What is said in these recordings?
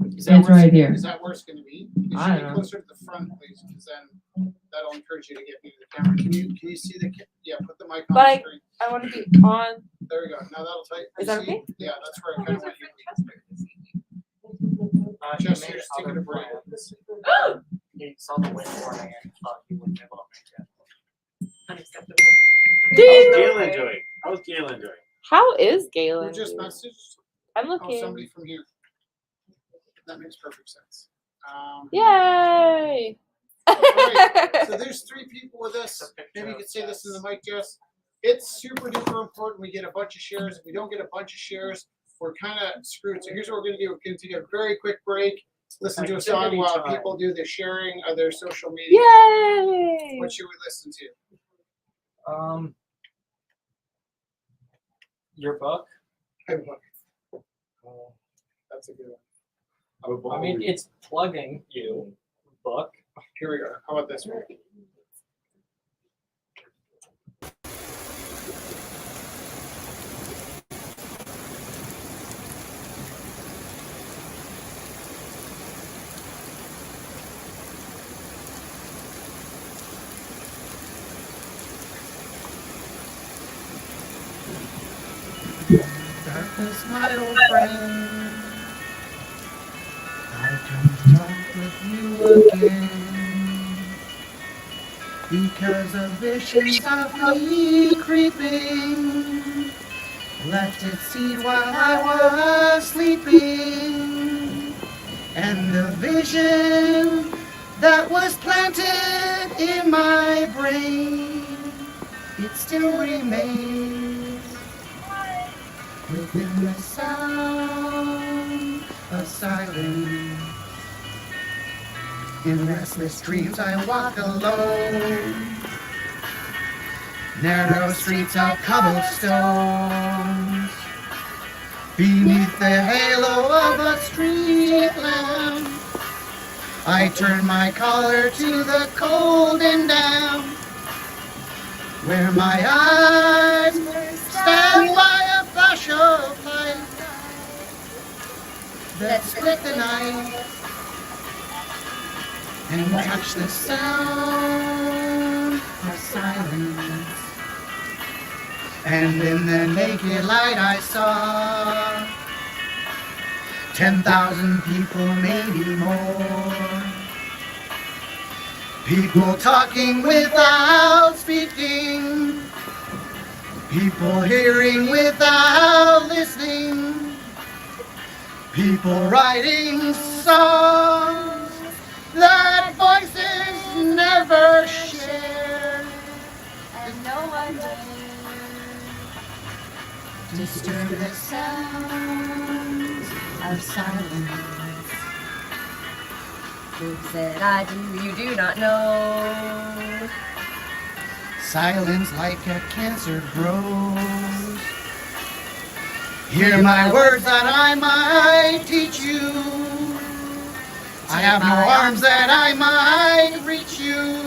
It's It's right here. Is that where it's gonna be? You I should don't get know. closer to the front, please, because then that'll encourage you to get me to the camera. Can you see the, yeah, put the mic on But the I- screen. I want to be on. There we go. Now that'll tell you. Is that okay? Yeah, that's where I kind of want you to He Just made just taking other a break. plans. He saw the wind warning and thought he wouldn't be able to make it. Unacceptable. How's Ding! Galen doing? How's Galen doing? How is Who Galen? just doing? messaged? I'm Oh, looking. somebody from here. That makes perfect sense. Yay! Alright, so there's 3 people with us. It's a picture Maybe you of could say this in the Jess. mic, Jess. It's super duper important we get a bunch of shares. If we don't get a bunch of shares, we're kind of screwed. So here's what we're going to do. We're going to take a very quick break. Listen to a song Activity while time. people do the sharing of their social media. Yay! What should we listen to? Your book. That's a good one. I mean, it's plugging you. Book. Here we go. How about this one? Darkness, my old friend, I come to talk with you again, because the visions of me creeping left its seed while I was sleeping, and the vision that was planted in my brain, it still remains within the sound of silence. In restless dreams I walk alone, narrow streets of cobblestones, beneath the halo of a street lamp. I turn my collar to the cold and damp, where my eyes stand by a flash of light that split the night and touch the sound of silence. And in the naked light I saw 10,000 people, maybe more. People talking without speaking, people hearing without listening, people writing songs that voices never share, and no one dares disturb the sounds of silence. Things that I do, you do not know. Silence like a cancer grows. Hear my words that I might teach you. I have no arms that I might reach you,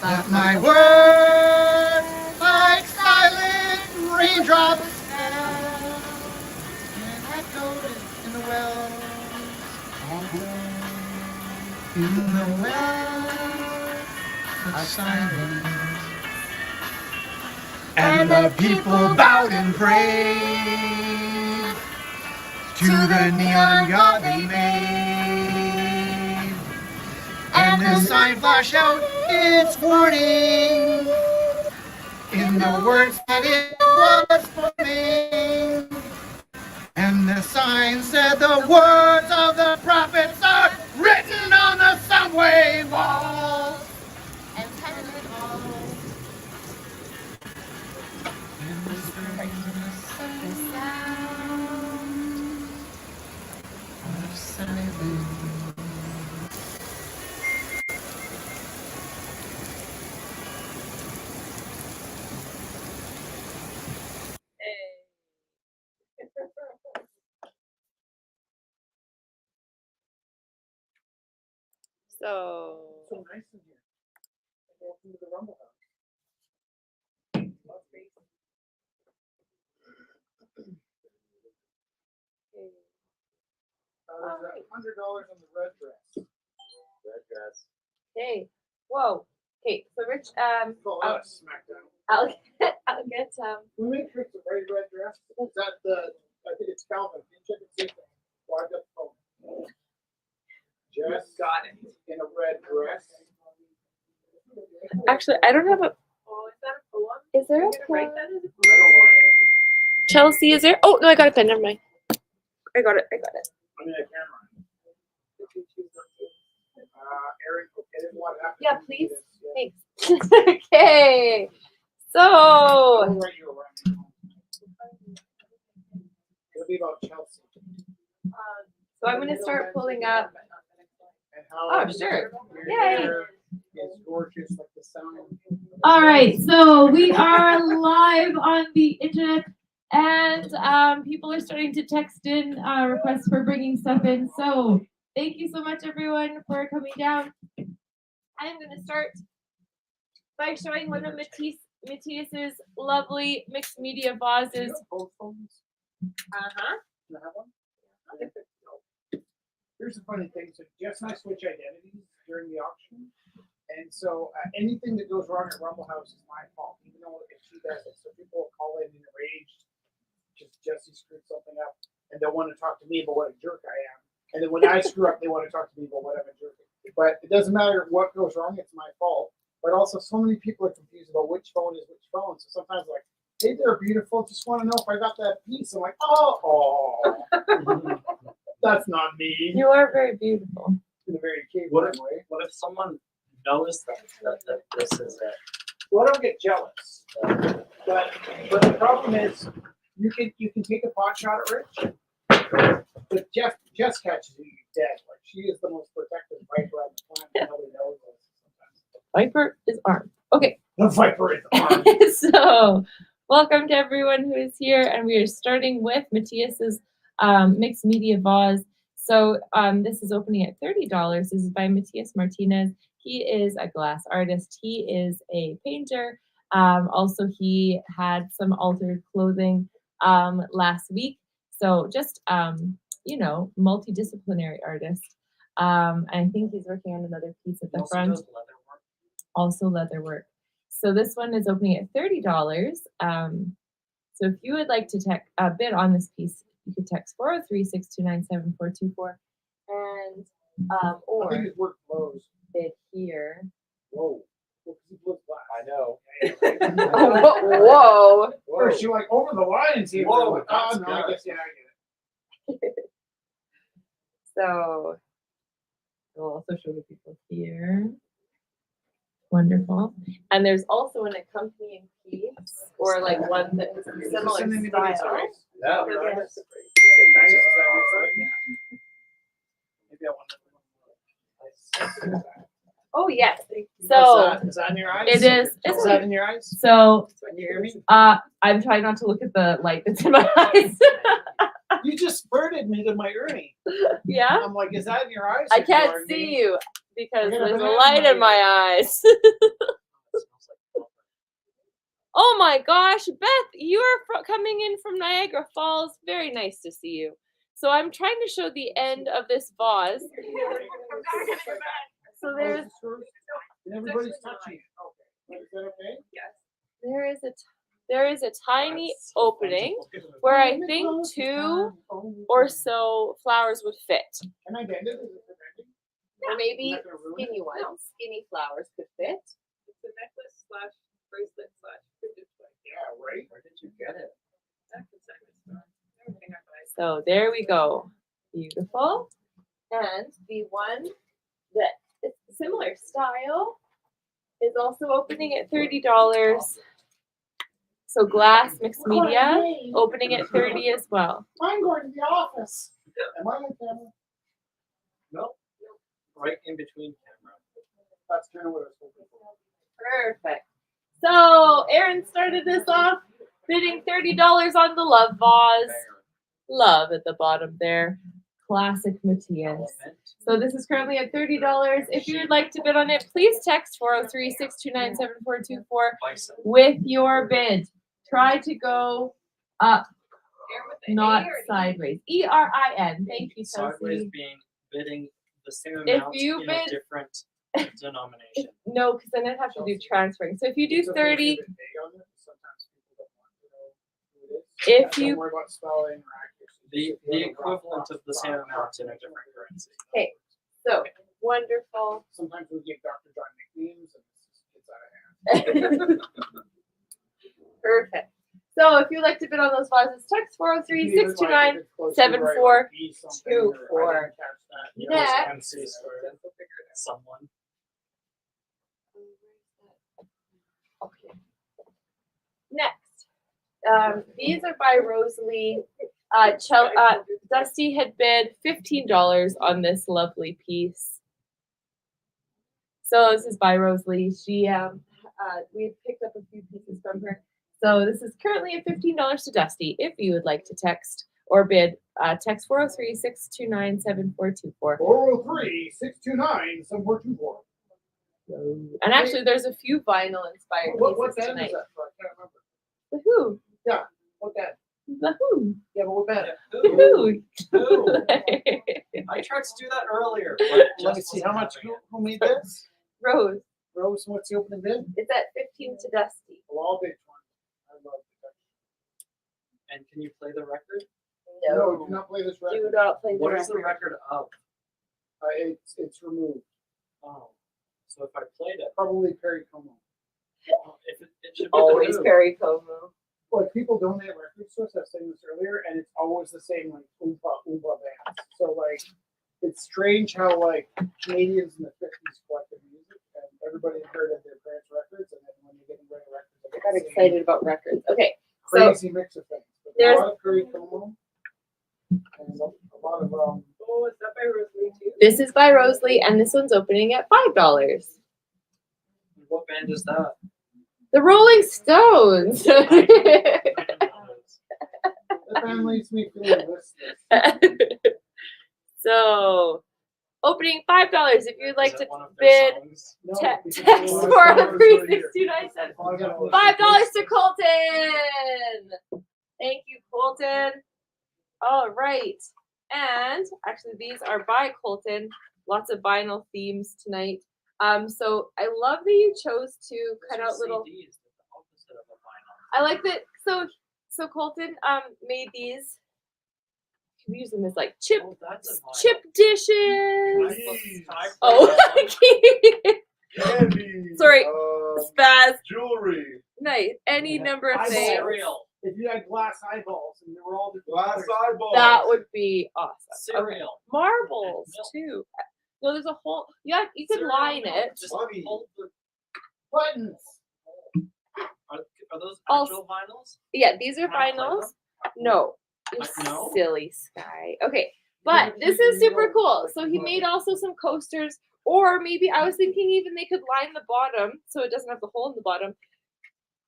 but my words like silent raindrops fell and echoed in the wells. In the wells of silence, and the people bowed and prayed to the neon god they made, and the sign flashed out its warning in the words that it was forming, and the sign said the words of the prophets are written on the subway walls and tenement halls, and whispering the sound of silence. So, nice in here. Welcome to the Rumble House. There's $100 on the red dress. Red dress. Okay. Whoa. Okay. So Rich, Call I'll- that SmackDown. I'll get We make sure it's a very red dress. Is that the? I think it's Calvin. Can you check and see if well, I've got the phone. Jess got it in a red dress. actually, I don't have a. Oh, is that a poem? Is there a You're gonna write pen? that as a I poem? don't want it. Chelsea, is there? Oh no, I got a pen. Never mind. I got it. I mean, a camera. Erin, okay, there's one after Yeah, you do please. this, yeah. Thanks. Okay. So I'll write you around. It'll be about Chelsea I'm gonna start pulling up. and how. Oh, sure. your Yay. hair is gorgeous, like the sound. All right, so we are live on the internet, and people are starting to text in requests for bringing stuff in. So thank you so much, everyone, for coming down. I'm going to start by showing one of Matthias's lovely mixed media vases. Both phones? Uh-huh. Can I have one? Here's the funny thing. So Jess and I switch identities during the auction. And so anything that goes wrong at Rumble House is my fault, even though if she does it. So people will call in enraged, just Jesse screwed something up, and they'll want to talk to me about what a jerk I am. And then when I screw up, they want to talk to me about what I'm a jerk. But it doesn't matter what goes wrong, it's my fault. But also, so many people are confused about which phone is which phone. So sometimes, like, hey, they're beautiful. Just want to know if I got that piece. I'm like, oh, that's not me. You are very beautiful. In a very caveman What if- way. What if someone knows that this is it? Well, I don't get jealous. But the problem is, you can take a pot shot at Rich, but Jess catches you, you're dead. Like, she is the most protective viper on the planet. Nobody knows this sometimes. Viper is armed. Okay. The viper is armed. So, welcome to everyone who is here, and we are starting with Matthias's mixed media vase. So, this is opening at $30. This is by Matthias Martinez. He is a glass artist. He is a painter. Also, he had some altered clothing last week. So, just multidisciplinary artist. I think he's working on another piece at the Also front. does leather work. Also leather work. So this one is opening at $30. So if you would like to bid on this piece, you could text 403-629-7424 and I or think his work blows. bid here. Whoa. Well, 'cause he blows glass. I know. Whoa! First, you're like over the line and see. Whoa, Like, that's no, I good. guess, yeah, I get it. So we'll also show the people here. Wonderful. And there's also an accompanying piece or like one that is Is this similar in anybody's style. eyes? Yeah. Your eyes? Is it nice? Is that what you said? Maybe I want to. Oh yes. What's So that? Is that in your eyes? it is. Is that in your eyes? So Can you hear me? I'm trying not to look at the light that's in my eyes. You just spurted me to my Ernie. Yeah. I'm like, is that in your eyes? I or can't ignoring see me? you because I got a there's a banana light in in my my eyes. Oh my gosh, Beth, you are coming in from Niagara Falls. Very nice to see you. So I'm trying to show the end of this vase. So there's And everybody's touching it. Okay. Is that okay? there is a tiny opening where I think 2 or so flowers would fit. Can I bend it? Is it for bending? Or maybe Not gonna ruin it? skinny ones. Skinny flowers could fit. It's a necklace slash bracelet slash fidget toy. Yeah, right. Where did you get it? That consignment store. Everything I buy. So there we go. Beautiful. And the one that is similar style is also opening at $30. So glass mixed media opening at $30 as well. I'm going to the office. Am I on camera? Nope. Right in between camera. That's kind of what I was hoping for. Perfect. So Aaron started this off bidding $30 on the love vase. Love at the bottom there. Classic Matthias. So this is currently at $30. If you would like to bid on it, please text 403-629-7424 Bison. with your bid. Try to go up not sideways. ERIN. Thank you, Sideways Chelsea. being bidding the same If amount you in a bid- different denomination. No, because then I'd have to do transferring. So if you do It's okay if 30, you're a bit vague on it, sometimes people don't want to know who it is. If Don't you- worry about spelling or accuracy. The Just if you have a rough equivalent of the same amount in a different currency. Okay. So wonderful. Sometimes we give Dr. John nicknames and it just gets out of hand. Perfect. So if you'd like to bid on those vases, text 403 629 7424. You Next. know, MCs for someone. Okay. Next, these are by Rosalie. Dusty had bid $15 on this lovely piece. So this is by Rosalie. She we picked up a few pieces from her. So this is currently at $15 to Dusty. If you would like to text or bid, text 403 629 7424. 403 629 7424. And actually, there's a few vinyl inspired What pieces band tonight. is that for? I can't remember. The Who? What band? The Who? Yeah, but what band? The Who? Who? I tried to do that earlier. But Let me just see, how wasn't much, having it. who made this? Rose. Rose, what's the opening bid? It's at 15 to Dusty. Well, I'll bid 20. I love the And can you play the record? No, do not play this Do record. not play the What is the record. record of? It's removed. Oh, so if I played it, Probably Perry Como. if it should be Always the Who. Perry Como. Like people donate record stores, I was saying this earlier, and it's always the same like oompa bands. So like it's strange how like Canadians in the 50s collected music and everybody inherited their parents' records, and then when you're getting rid of records, they Got get the same excited about records. Okay, so crazy mix of things. But there's- a lot of Perry Como and a lot of Oh, is that by Rosalie too? this is by Rosalie, and this one's opening at $5. What band is that? The Rolling Stones. the band leaves me feeling listless. So, opening $5 if you'd like Is to it one of their bid. songs? No, Text because for the Rolling Stones are here. 3629 $5 $5 to Colton. Thank you, Colton. All right. And actually, these are by Colton. Lots of vinyl themes tonight. So I love that you chose to cut out Those are little. CDs, the opposite of a vinyl. I like that. So Colton made these. You can use them as like chip Oh, that's a vinyl. chip dishes. Can I play Oh, that one? Candy. Sorry. Spaz. Jewelry. Nice. Any number of Eyeballs. things. Cereal. If you had glass eyeballs and they were all different Glass colors. eyeballs. That would be awesome. Okay. Cereal. Marbles Milk. too. No, there's a whole. Yeah, you could Cereal, line no, it. Just Mommy. hold the, Buttons. are those Also- actual vinyls? Yeah, these are Can I play vinyls. them? No, you No? silly Sky. Okay, but this is super cool. So he made also some coasters, or maybe I was thinking even they could line the bottom so it doesn't have the hole in the bottom.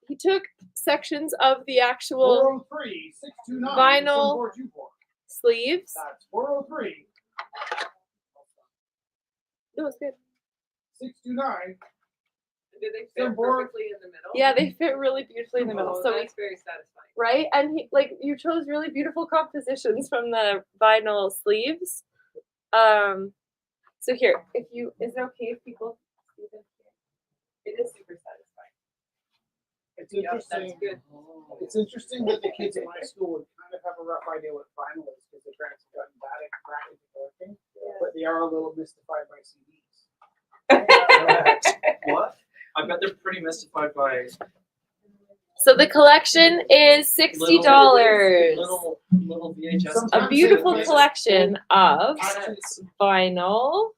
He took sections of the actual 403 629 Vinyl. 7424. sleeves. That's 403 It was good. 629. Do they They're fit bored. perfectly in the middle? Yeah, they fit really beautifully in the middle. Oh, So that's very satisfying. right, and he, like you chose really beautiful compositions from the vinyl sleeves. So here, if you is it okay if people see this here? It is super satisfying. It's Yeah, that's interesting. good. It's interesting that the kids in my school would kind of have a rough idea what vinyl is because their parents have gotten bad at practically collecting, but they are a little mystified by CDs. What? I bet they're pretty mystified by So the collection is $60. little VHS. Sometimes A beautiful they- collection of Actually, vinyl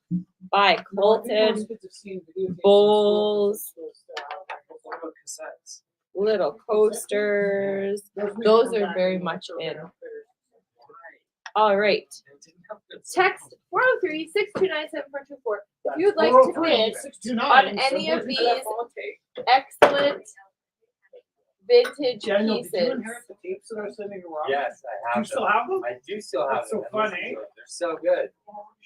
by no, I think Colton. most kids have seen videotapes in school Bowls. because it's supposed to What about cassettes? Little coasters. make Those them are back very and much throw in. them out there. All right. They didn't have good Text sound. 403 629 7424 if That's you'd like to 403 bid 629 on any of 7424. these excellent vintage Daniel, did you pieces. inherit the tapes that I was sending around? Yes, I Do you have still them. have them? I do still have That's so them. fun, Listen eh? to it. They're so good.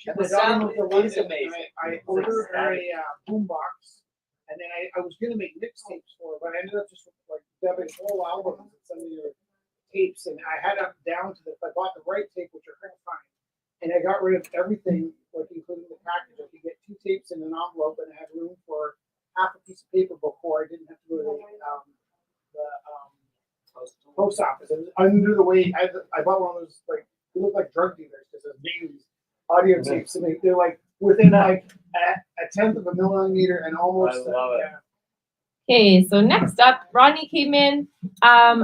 The The sound of the is London, amazing. I ordered her a boombox, and then I was gonna make mixtapes for her, but I ended up just like dubbing whole albums and sending her tapes, and I had it down to I bought the right tape, which are kind of fine, and I got rid of everything, like including the package. I could get 2 tapes in an envelope, and I had room for half a piece of paper before I didn't have to go to the post office. And under the weight, I bought one of those, like, they look like drug dealers because there's names, audio tapes, and they're like within like a tenth of a millimeter and almost. I love it. Yeah. Okay, so next up, Ronnie came in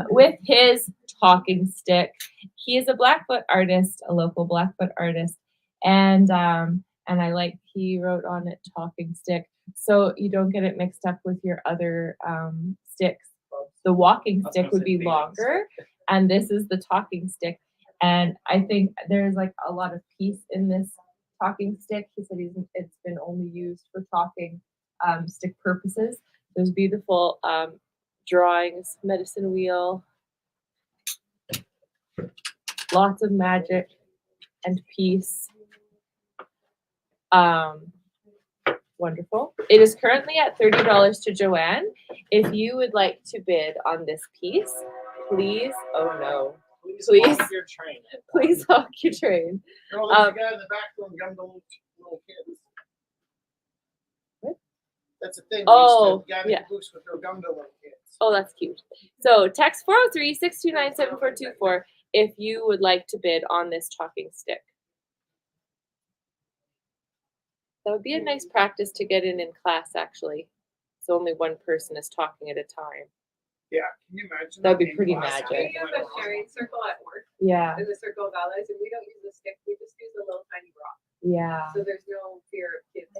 with his talking stick. He is a Blackfoot artist, a local Blackfoot artist, and I like he wrote on it talking stick, so you don't get it mixed up with your other sticks. The walking I was stick gonna would say be feeding longer, and this is the talking stick. And I think there's like a lot of peace in this talking stick. He said it's been only used for talking stick purposes. There's beautiful drawings, medicine wheel, lots of magic and peace. Wonderful. It is currently at $30 to Joanne. If you would like to bid on this piece, please, oh no, please, Walk your train. please hawk your train. You know, there's a guy in the back throwing gum to little kids. What? That's a thing. Oh, the guy in yeah. the books would throw gum to little kids. Oh, that's cute. So text 403-629-7424 if you would like to bid on this talking stick. That would be a nice practice to get in class, actually. So only one person is talking at a time. Yeah, can you imagine? That'd be in pretty class? magic. We have a sharing circle at work. Yeah, There's a circle of allies, and we don't use a stick. We just use a little tiny rock. yeah. So there's no fear of kids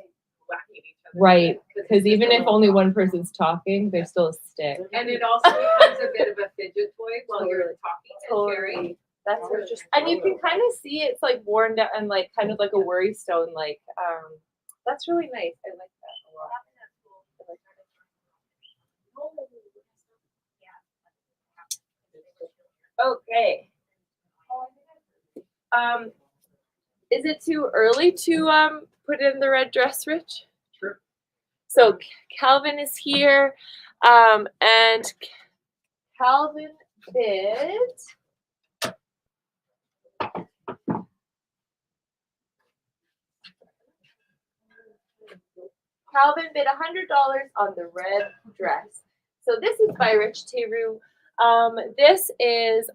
whacking each other. Right, it's because just even a if little only rock. one person's talking, there's still a stick. And it also becomes a bit of a fidget toy while you're talking and sharing. That's interesting. And you can kind of see it's like worn down and like kind of like a worry stone. Like, that's really nice. I like that a lot. I like that. Okay. Is it too early to put in the red dress, Rich? Sure. So Calvin is here, and Calvin bid. Calvin bid $100 on the red dress. So this is by Rich Teru. This is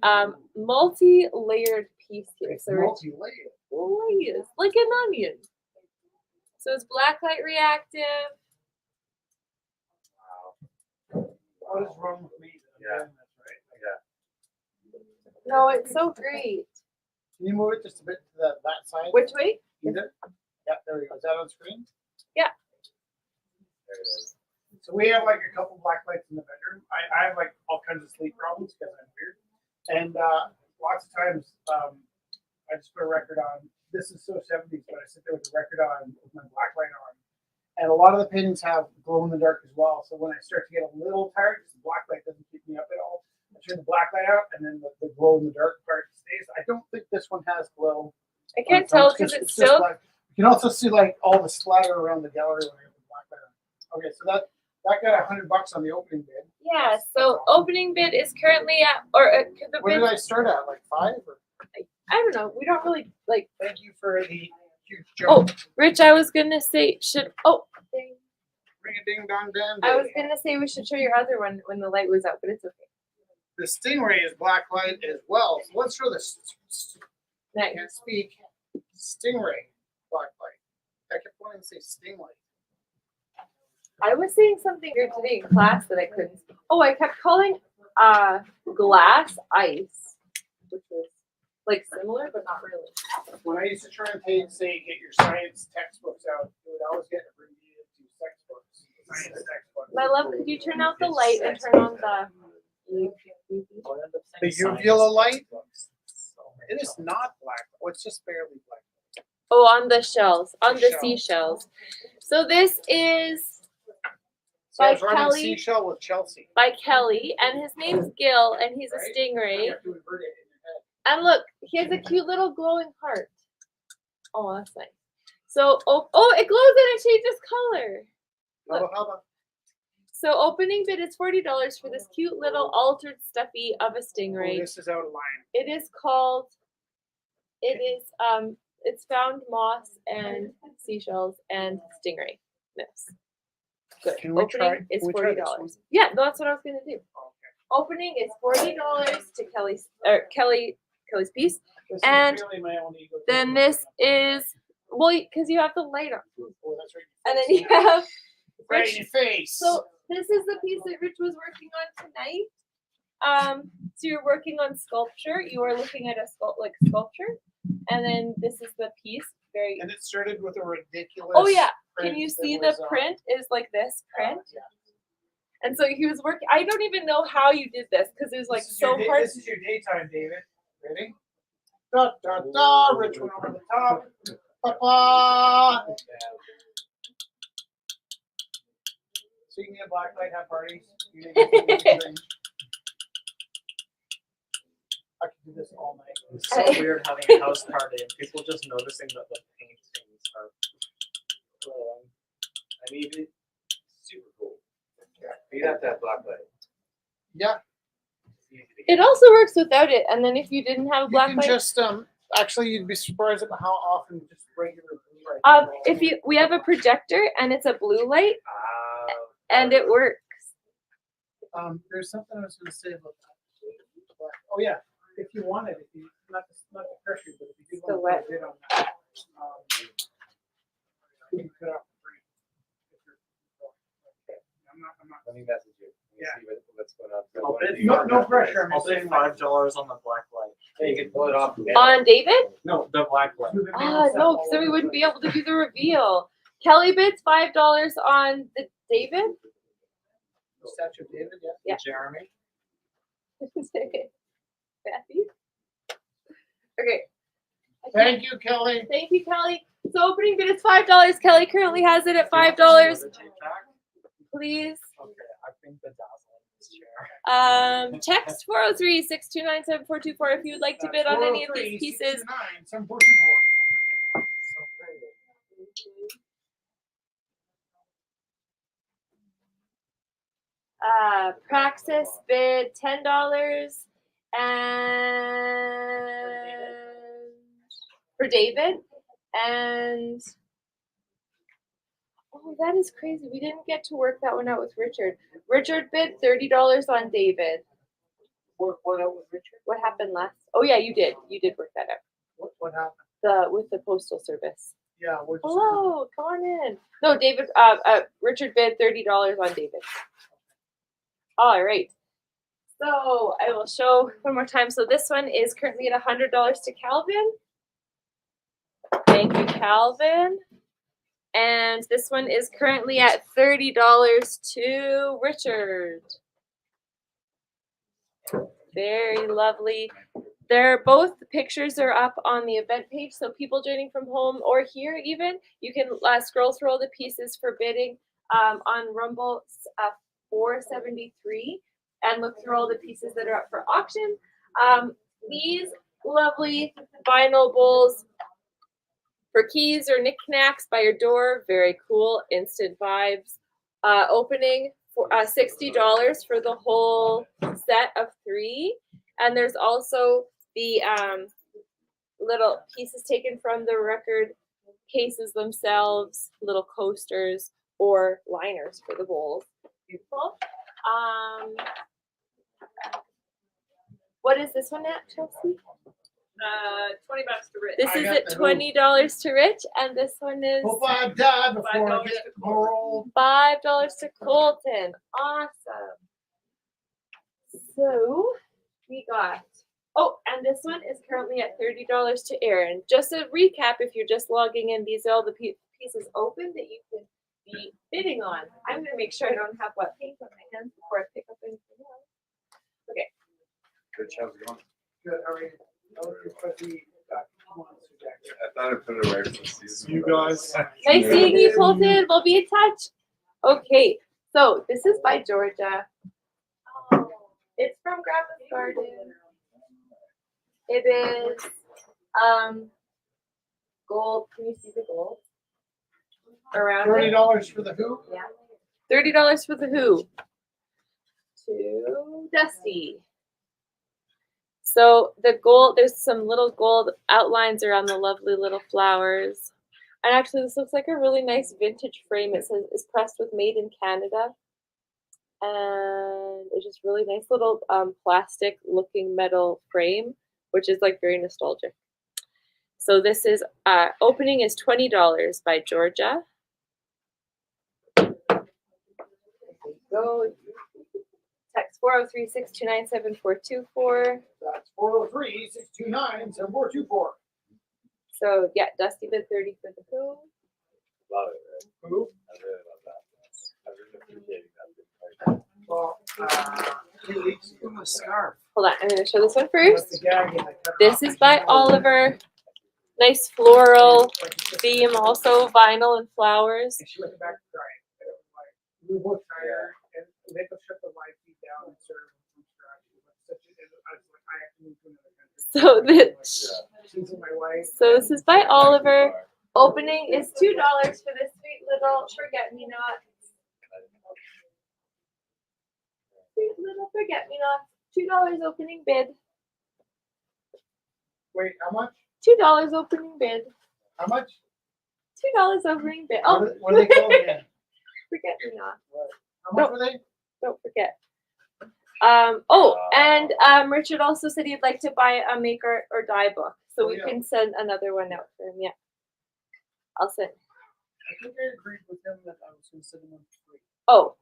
multi-layered piece here. It's So Rich multi-layered. layers like an onion. So it's blacklight reactive. What is wrong with me? Yeah. That's right. No, it's so great. Can you move it just a bit to that side? Which way? Either? Yeah, there we go. Is that on screen? Yeah. There it is. So we have like a couple black lights in the bedroom. I have like all kinds of sleep problems because I'm weird. And lots of times I just put a record on. This is so 70s, but I sit there with the record on with my black light on. And a lot of the paintings have glow in the dark as well. So when I start to get a little tired, because the black light doesn't keep me up at all, I turn the black light out and then the glow in the dark part stays. I don't think this one has glow. I can't tell because it's just still. black. You can also see like all the splatter around the gallery when I have the black light on. Okay, so that got $100 on the opening bid. Yeah. So opening bid is currently at, or the What bid. did I start at? Like 5? Or? I don't know. We don't really like. Thank you for the huge Oh, jump. Rich, I was gonna say should. Oh, dang. Ring a ding dong damn. I was gonna say we should show your other one when the light was out, but it's okay. The Stingray is black light as well. So let's show this. I Nice. can't speak. Stingray black light. I kept wanting to say Stingray. I was saying something here today in class that I couldn't. Oh, I kept calling glass ice, which was like similar but not really. When I used to try and say get your science textbooks out, it would always get abbreviated to textbooks. Science textbooks. My love, could you turn out the light and turn on the? The uvula light? It is not black. Oh, it's just barely black. Oh, on the shells, on the Shell. seashells. So this is So I By was running Kelly. Seashell with Chelsea. by Kelly, and his name's Gil, and he's a Right? stingray. You have to invert it in your head. And look, he has a cute little glowing heart. Oh, that's nice. So, oh, it glows and it changes color. Little hubba. So opening bid is $40 for this cute little altered stuffy of a Oh, stingray. this is out of line. It is called. It's found moss and seashells and stingray nest. Good. Can we Opening try- is can we try this $40. one? Yeah, that's what I was gonna do. Opening is $40 to Kelly's piece. This is And really my own ego. Then this is because you have the light on, Oh, that's right. and then you have Right Rich. in your face. So this is the piece that Rich was working on tonight. So you're working on sculpture. You are looking at a sculpture, and then this is the piece. Very. And it started with a ridiculous. Oh yeah. Can print you that see the was, print is like this print? Yeah. And so he was working. I don't even know how you did this because it was like This is so your hard. This is your daytime, David. Ready? Da da da. Rich went over the top. Papa. So you can get black light, have parties. You can get I could do this all night. It's so weird having a house party and people just noticing that the paintings are wrong. I mean, it's super cool. Yeah, you'd have to have black light. Yeah. It's easy to get. It also works without it. And then if you didn't have a You black can light, just actually you'd be surprised at how often just regular blue light. if we have a projector and it's a blue light and it works. There's something I was going to say about that. Oh yeah, if you wanted, if you not the pressure, but if you do The want wet. to bid on that, you can cut off the frame. If you're- I'm not. Let me message you. Let me Yeah. see what's going on. I'll bid No pressure. I'm I'll just bid saying, like, $5 on the black light. Hey, you can pull it off. On David? No, the black light. do the Ah, nail stuff no, all because then we over wouldn't the be able to do the reveal. Kelly bids $5 on the David. statue of David. Yeah. Yeah. Jeremy. Kathy. Okay. Thank you, Kelly. Thank you, Kelly. So opening bid is $5. Kelly currently has it at $5. Please. Okay, I think the dazzling this chair. Text 403-629-7424 if you would like to bid on any of these pieces. 403-629-7424. So pretty. Praxis bid $10 and for David and oh, that is crazy. We didn't get to work that one out with Richard. Richard bid $30 on David. What out with Richard? What happened last? Oh yeah, you did. You did work that out. What happened? With the postal service. Yeah, we're just. Hello, come on in. No, David. Richard bid $30 on David. All right. So I will show one more time. So this one is currently at $100 to Calvin. Thank you, Calvin. And this one is currently at $30 to Richard. Very lovely. They're both pictures are up on the event page, so people joining from home or here even, you can scroll through all the pieces for bidding on Rumble 473 and look through all the pieces that are up for auction. These lovely vinyl bowls for keys or knickknacks by your door, very cool, instant vibes. Opening for $60 for the whole set of 3. And there's also the little pieces taken from the record cases themselves, little coasters or liners for the bowls. Beautiful. What is this one at, Chelsea? $20 to Rich. This I is got at the $20 to Rich, and this one is Hope I die before I $5 get to rolled. $5 to Colton. Awesome. So we got, oh, and this one is currently at $30 to Aaron. Just a recap, if you're just logging in, these are all the pieces open that you can be bidding on. I'm going to make sure I don't have wet paint on my hands before I pick up anything else. Okay. Rich, how's it going? Good, how are you? How are you, Fuzzy? Come on, Sir Jack. I thought I put it right for the season. You guys. Nice seeing you, Colton. We'll be in touch. Okay, so this is by Georgia. It's from Grandma's Garden. It is gold. Can you see the gold around it? $30 for the who? Yeah. $30 for the Who. To Dusty. So the gold, there's some little gold outlines around the lovely little flowers. And actually, this looks like a really nice vintage frame. It says it's pressed with Made in Canada. And it's just really nice little plastic looking metal frame, which is like very nostalgic. So this is, opening is $20 by Georgia. Go. Text 403-629-7424. That's 403-629-7424. So yeah, Dusty bid 30 for the Who. Love it, right? Who? I really love that. I really appreciate that. Well, 2 weeks ago. A scarf. Hold on, I'm gonna show this one That's first. the gag and I cut it This off. is by Oliver. Nice floral theme, also vinyl and flowers. And she went back to crying. And it was like, we were both tired and they could shut the light feed down and serve from scratch. It was such a, I was like, I have to move to another country. So this, She's my wife. so this is by Oliver. Opening is $2 for this sweet little forget-me-not. Sweet little forget-me-not. $2 opening bid. Wait, how much? $2 opening bid. How much? $2 opening bid. Oh, What are they called again? forget-me-not. How much were they? Don't forget. And Richard also said he'd like to buy a make or die book. So Oh, we yeah. can send another one out for him. Yeah. I'll send. I think I agreed with him that I was gonna send them for free. Oh.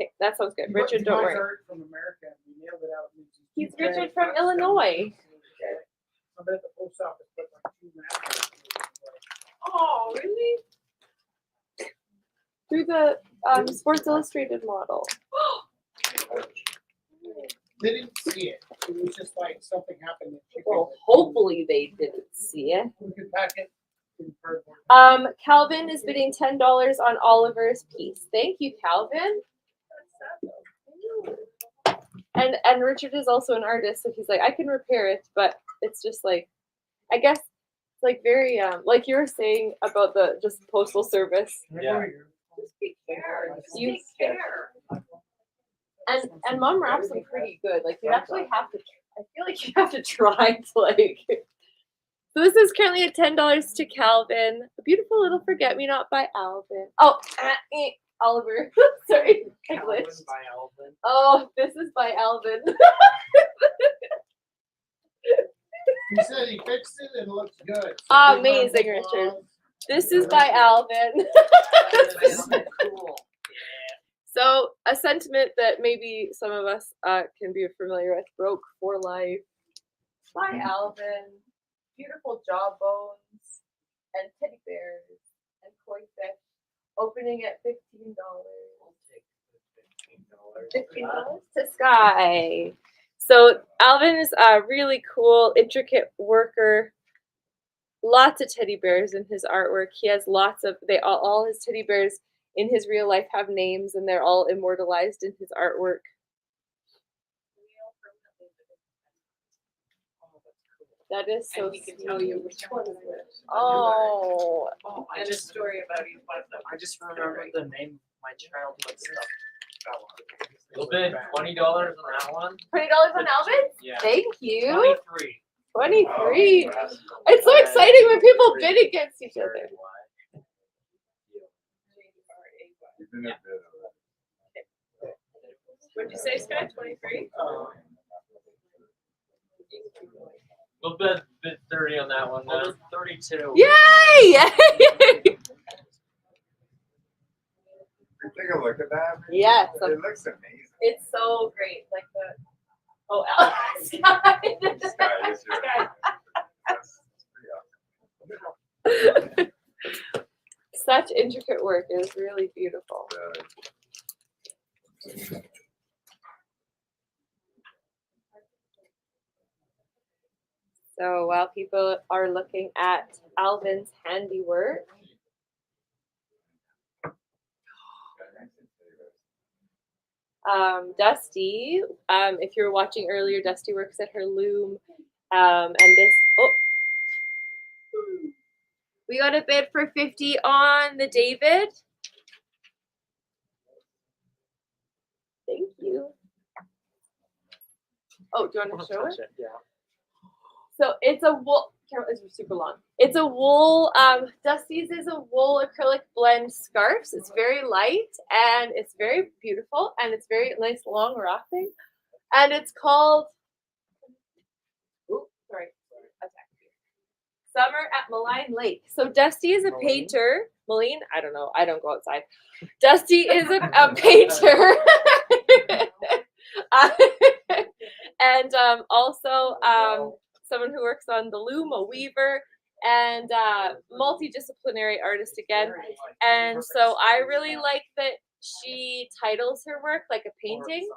Okay, that sounds good. He Richard, buys don't worry. art from America and we nailed it out. He's Richard from Illinois. Somebody at the post office put like 2 maps. Oh, really? Through the Sports Illustrated model. They didn't see it. It was just like something happened. that she Well, could- hopefully they didn't see it. We could pack it in cardboard. Calvin is bidding $10 on Oliver's piece. Thank you, Calvin. And Richard is also an artist, so he's like, I can repair it, but it's just like, I guess, it's like very like you were saying about the just postal service. Yeah. Just be care. Just You- take care. And mom wraps them pretty good. Like you actually have to. I feel like you have to try to like. So this is currently at $10 to Calvin. A beautiful little forget-me-not by Alvin. Oh, Oliver. Sorry, I Calvin glitched. by Alvin. Oh, this is by Alvin. He said he fixed it and it looks good. So Ah, big round of amazing, Richard. applause. This is by Alvin. Cool. So a sentiment that maybe some of us can be familiar with: broke for life. By Alvin. Beautiful jawbones and teddy bears and koi fish. Opening at $15. $15 to Sky. So Alvin is a really cool, intricate worker. Lots of teddy bears in his artwork. He has lots of all his teddy bears in his real life have names, and they're all immortalized in his artwork. That is so And he can sweet. tell you which one it is. Oh, Oh, And a story about each one of them. I just remembered the name of my childhood stuff. We'll bid $20 on that one. $20 on Alvin? Yeah. Thank you. 23. 23. Oh, It's so exciting when people bid against each other. What'd you say, Sky? 23? We'll bid 30 on that one Well, then. there's 32. Yay! Take a look at that. Yes. It looks amazing. It's so great. Like the Sky. Sky is your. That's pretty awesome. Such intricate work. It is really beautiful. So while people are looking at Alvin's handiwork, Dusty, if you were watching earlier, Dusty works at her loom, and this. Oh, we got a bid for $50 on the David. Oh, do you want to show it? Touch it, yeah. So it's a wool. Carol, it's super long. It's a wool. Dusty's is a wool acrylic blend scarf. So it's very light and it's very beautiful and it's very nice long wrapping. And it's called. Ooh, sorry. Summer at Malign Lake. So Dusty is a painter. Malign? I don't know. I don't go outside. Dusty is a painter. And also someone who works on the loom, a weaver, and multidisciplinary artist again. And so I really like that she titles her work like a painting.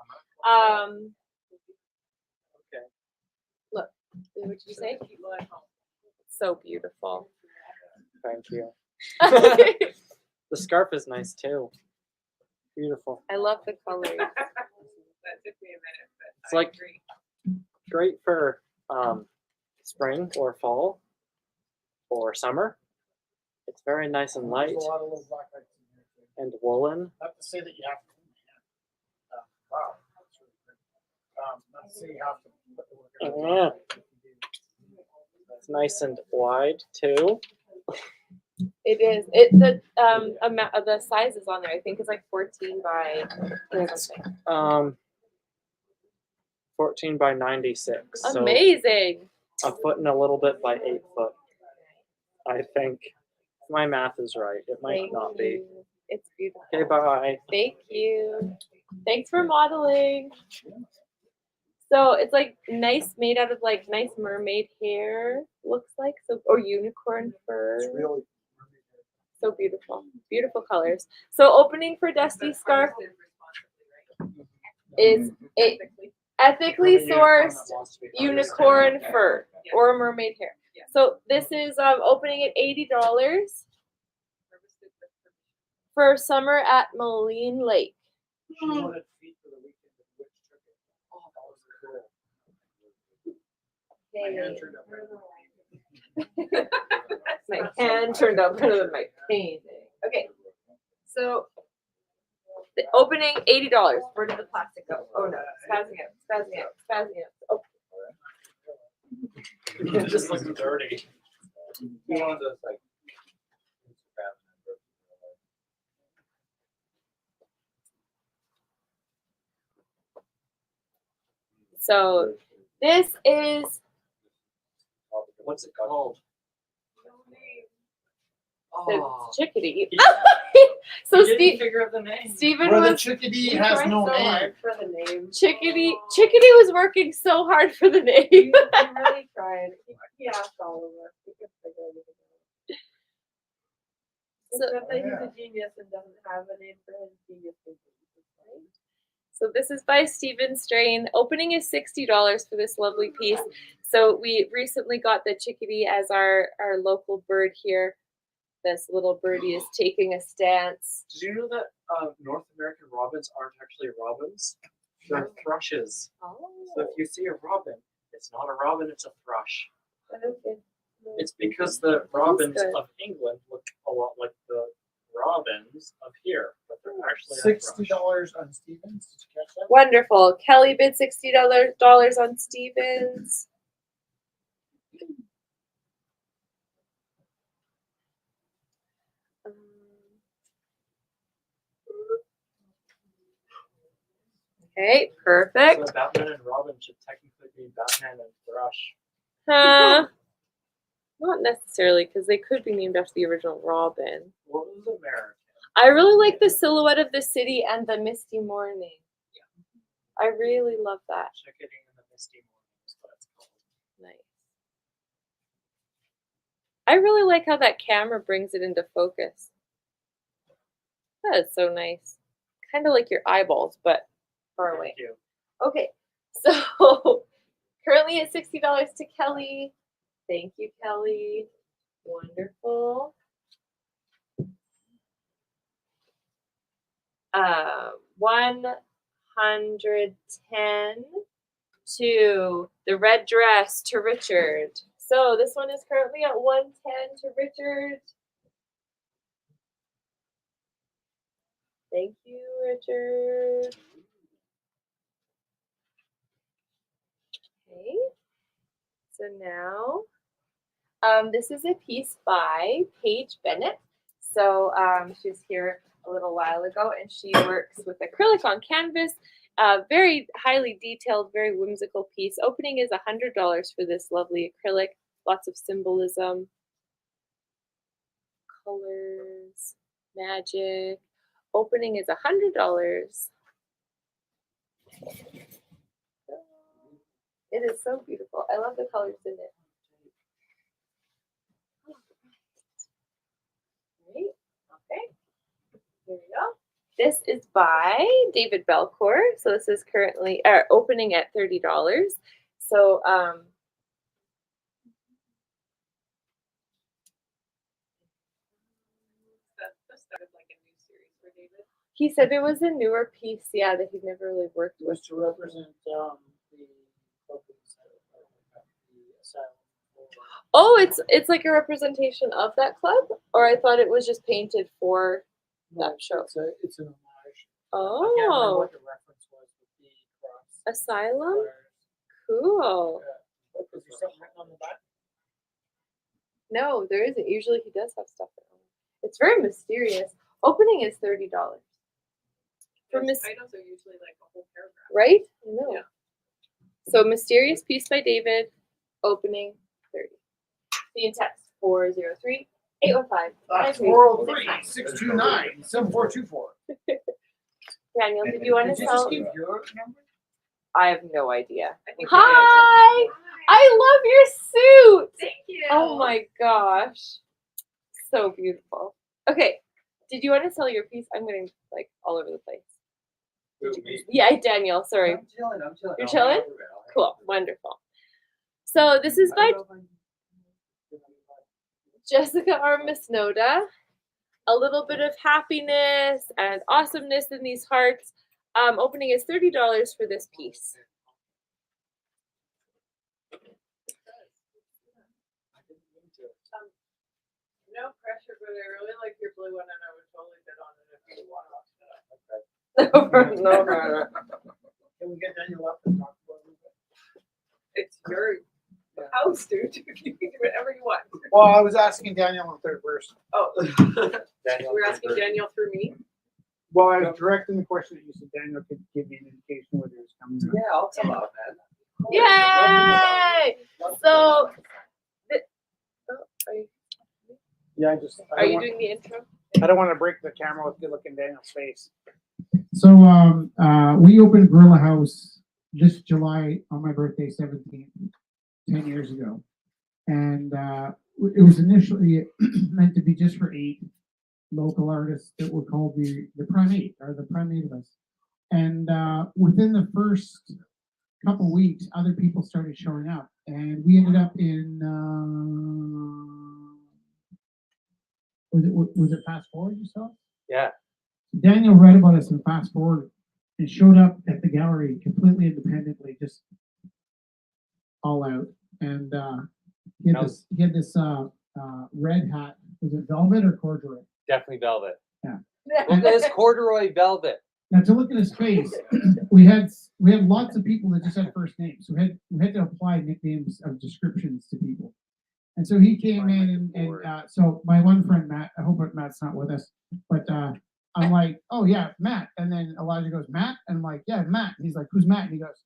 Okay. Look, what did you say? So beautiful. Thank you. The scarf is nice too. Beautiful. I love the colors. That took me a minute, but It's I like- agree. Great for spring or fall or summer. It's very nice and light There's a lot of little black lights in here too. and woolen. Not to say that you have to. Wow, that's really great. Not to say you have to put the work in. Yeah. It's nice and wide too. It is. It the amount of the size is on there. I think it's like 14 by something. 14 by 96. So Amazing. a foot and a little bit by 8 foot. I think if my math is right. It might Thank not be. you. It's beautiful. Okay, bye. Thank you. Thanks for modeling. So it's like nice, made out of like nice mermaid hair, looks like, so, or unicorn fur. It's really. So beautiful, beautiful colors. So opening for Dusty Scarf is a ethically sourced unicorn fur or mermaid hair. So this is opening at $80 for summer at Moline Lake. She wanted feet for the weekend, which took it. Oh, that was cool. My hand turned out. My hand turned out better than my painting. Okay, so the opening $80. Where did the plastic go? Oh no, spazzing out, spazzing out, spazzing out. Oh, It just looks dirty. You want to like Instagram so this is What's it called? it's chickadee. You So didn't figure out the name. Stephen Brother was Chickadee has no name. For the name. Chickadee was working so hard for the name. He really tried. He asked all of us. We couldn't figure anything out. Except that he's a genius and doesn't have a name for his genius thinking. So this is by Stephen Strain. Opening is $60 for this lovely piece. So we recently got the chickadee as our local bird here. This little birdie is taking a stance. Did you know that North American robins aren't actually robins? They're thrushes. Oh, So if you see a robin, it's not a robin, it's a thrush. okay. It's because the robins good. of England look a lot like the robins of here, but they're actually a $60 on Stevens. Did you catch that? Wonderful. Kelly bid $60 on Stevens. Okay, perfect. So Batman and Robin should technically be Batman and Thrush. Not necessarily, because they could be named after the original Robin. What was American? I really like the silhouette of the city and the misty morning. I really love that. Chickadee and the Misty Morning is what it's called. Nice. I really like how that camera brings it into focus. That is so nice. Kind of like your eyeballs, but far away. Thank you. Okay, so currently at $60 to Kelly. Thank you, Kelly. Wonderful. 110 to the red dress to Richard. So this one is currently at 110 to Richard. Thank you, Richard. Okay. So now, this is a piece by Paige Bennett. So she was here a little while ago, and she works with acrylic on canvas. Very highly detailed, very whimsical piece. Opening is $100 for this lovely acrylic. Lots of symbolism, colors, magic. Opening is $100. It is so beautiful. I love the colors in it. Right. Okay. Here we go. This is by David Belcourt. So this is currently opening at $30. So That started like a new series for David. he said it was a newer piece, yeah, that he'd never really worked It with. was to represent the asylum. Oh, it's like a representation of that club, or I thought it was just painted for that show. It's an homage. I can't remember Oh, what the reference was with the cross. asylum. Cool. Was there something written on the back? No, there isn't. Usually he does have stuff. It's very mysterious. Opening is $30. For Those Miss, titles are usually like a whole paragraph. right? I know. Yeah. So mysterious piece by David. Opening 30. The in text 403 815. That's 403-629-7424. Daniel, did you want Did to you just tell? give your number? I have no idea. I think Hi! I love your suit. Thank you. Oh my gosh. So beautiful. Okay. Did you want to tell your piece? I'm getting like all over the place. Yeah, Daniel, sorry. I'm chilling. You're chilling? Cool. Wonderful. So this is by Jessica Armisnoda. A little bit of happiness and awesomeness in these hearts. Opening is $30 for this piece. No pressure, but I really like your blue one, and I would totally bid on it if you want to watch it. No problem. Can we get Daniel up and talk about it? It's your house, dude. You can do whatever you want. Well, I was asking Daniel in third person. Oh, Daniel, we're asking Daniel through me. Well, I was directing the question that you said Daniel could give me an indication whether it's coming. or not. Yeah, I'll come out, man. Yay! So, Yeah, are you doing the intro? I don't want to break the camera with good looking Daniel's face. So we opened Gorilla House this July on my birthday, 17, 10 years ago. And it was initially meant to be just for 8 local artists that were called the Prime 8, or the Prime 8 of us. And within the first couple weeks, other people started showing up. And we ended up in, was it Fast Forward you saw? Yeah. Daniel read about us in Fast Forward and showed up at the gallery completely independently, just all out. And he had this red hat. Was it velvet or corduroy? Definitely velvet. Yeah. Look at this corduroy velvet. Now to look at his face, we had lots of people that just had first names. So we had to apply nicknames of descriptions to people. And so he came in and so my one friend Matt, I hope Matt's not with us, but I'm like, oh yeah, Matt. And then Elijah goes, Matt? And I'm like, yeah, Matt. And he's like, who's Matt? And he goes,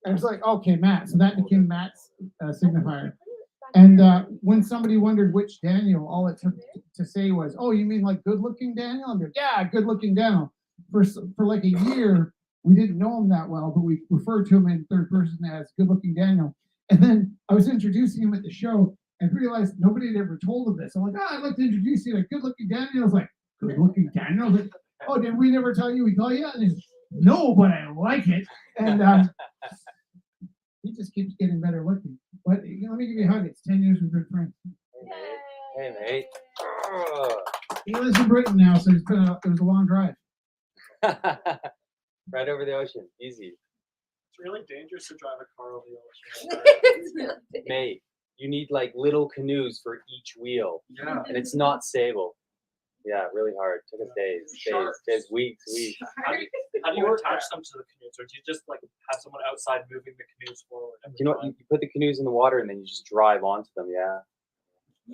and it's like, okay, Matt. So that became Matt's signifier. And when somebody wondered which Daniel, all it took to say was, oh, you mean like good looking Daniel? I'm like, yeah, good looking Daniel. For like a year, we didn't know him that well, but we referred to him in third person as good looking Daniel. And then I was introducing him at the show and realized nobody had ever told him this. I'm like, I'd like to introduce you to good looking Daniel. I was like, good looking Daniel? I was like, oh, did we never tell you we call you? And he's, no, but I like it. And he just keeps getting better looking. But let me give you a hug. It's 10 years we've been friends. Hey, mate. Oh. He lives in Britain now, so it was a long drive. Right over the ocean. Easy. It's really dangerous to drive a car over the ocean. Mate, you need like little canoes for each wheel. Yeah. And it's not stable. Yeah, really hard. Took us days, Sharks. weeks. How do you attach them to the canoes, or do you just like have someone outside moving the canoes forward? every You know what? time? You put the canoes in the water and then you just drive onto them. Yeah,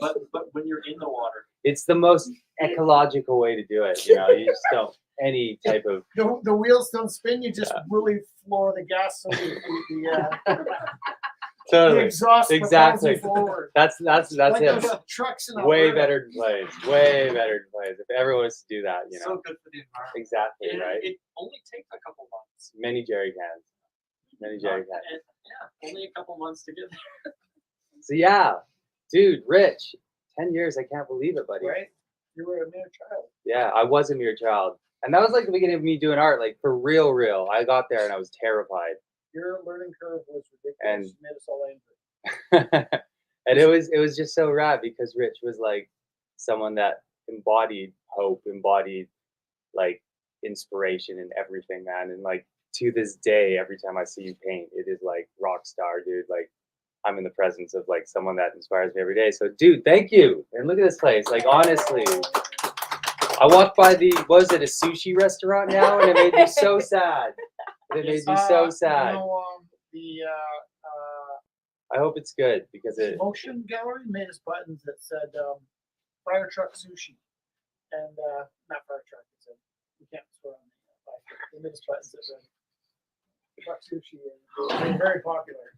But when you're in the water, it's the most ecological way to do it. You know, you just don't any type of. The wheels don't spin, you just really floor the gas so the Totally. exhaust Exactly. propels you forward. That's Like it. those trucks in Way Alberta. better than planes. Way better than planes. If everyone was to do that, you know. so good for the environment. Exactly, And right? it only takes a couple months. Many jerry cans. Many jerry cans. And, yeah, only a couple months to get there. So yeah, dude, Rich, 10 years. I can't believe it, buddy. Right? You were a mere child. Yeah, I was a mere child. And that was like the beginning of me doing art, like for real. I got there and I was terrified. Your learning curve was ridiculous. And- You made us all angry. And it was just so rad because Rich was like someone that embodied hope, embodied like inspiration and everything, man. And like to this day, every time I see you paint, it is like rock star, dude. Like I'm in the presence of like someone that inspires me every day. So dude, thank you. And look at this place. Like honestly, I walked by what was it, a sushi restaurant now? And it made me so sad. It made me so sad. You know, I hope it's good because the it. Motion Gallery made us buttons that said Fire Truck Sushi. And not Fire Truck, it said, you can't swear on the they made us buttons that said Truck Sushi. And they were very popular.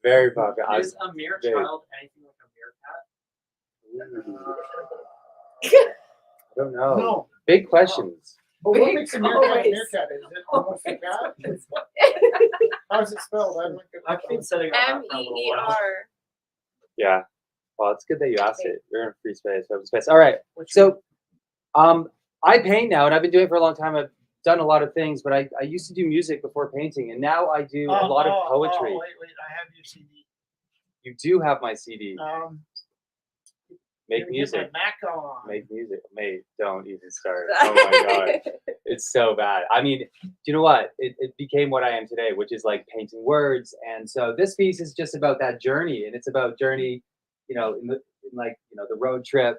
Very popular. Is a mere big. child anything like a meerkat? I don't know. No. Big questions. But what makes a meerkat a always. meerkat? Is it almost a cat? How's it spelled? I don't get I've been setting up that for a little while. MEER. Yeah. Well, it's good that you asked it. We're in free space, open space. All right. So, I paint now, and I've been doing it for a long time. I've done a lot of things, but I used to do music before painting, and now I do a lot of poetry. Wait, I have your CD. You do have my CD. Make Get my music. Mac on. Make music. Mate, don't even start. Oh my god. It's so bad. I mean, do you know what? It became what I am today, which is like painting words. And so this piece is just about that journey, and it's about journey, you know, in like, you know, the road trip,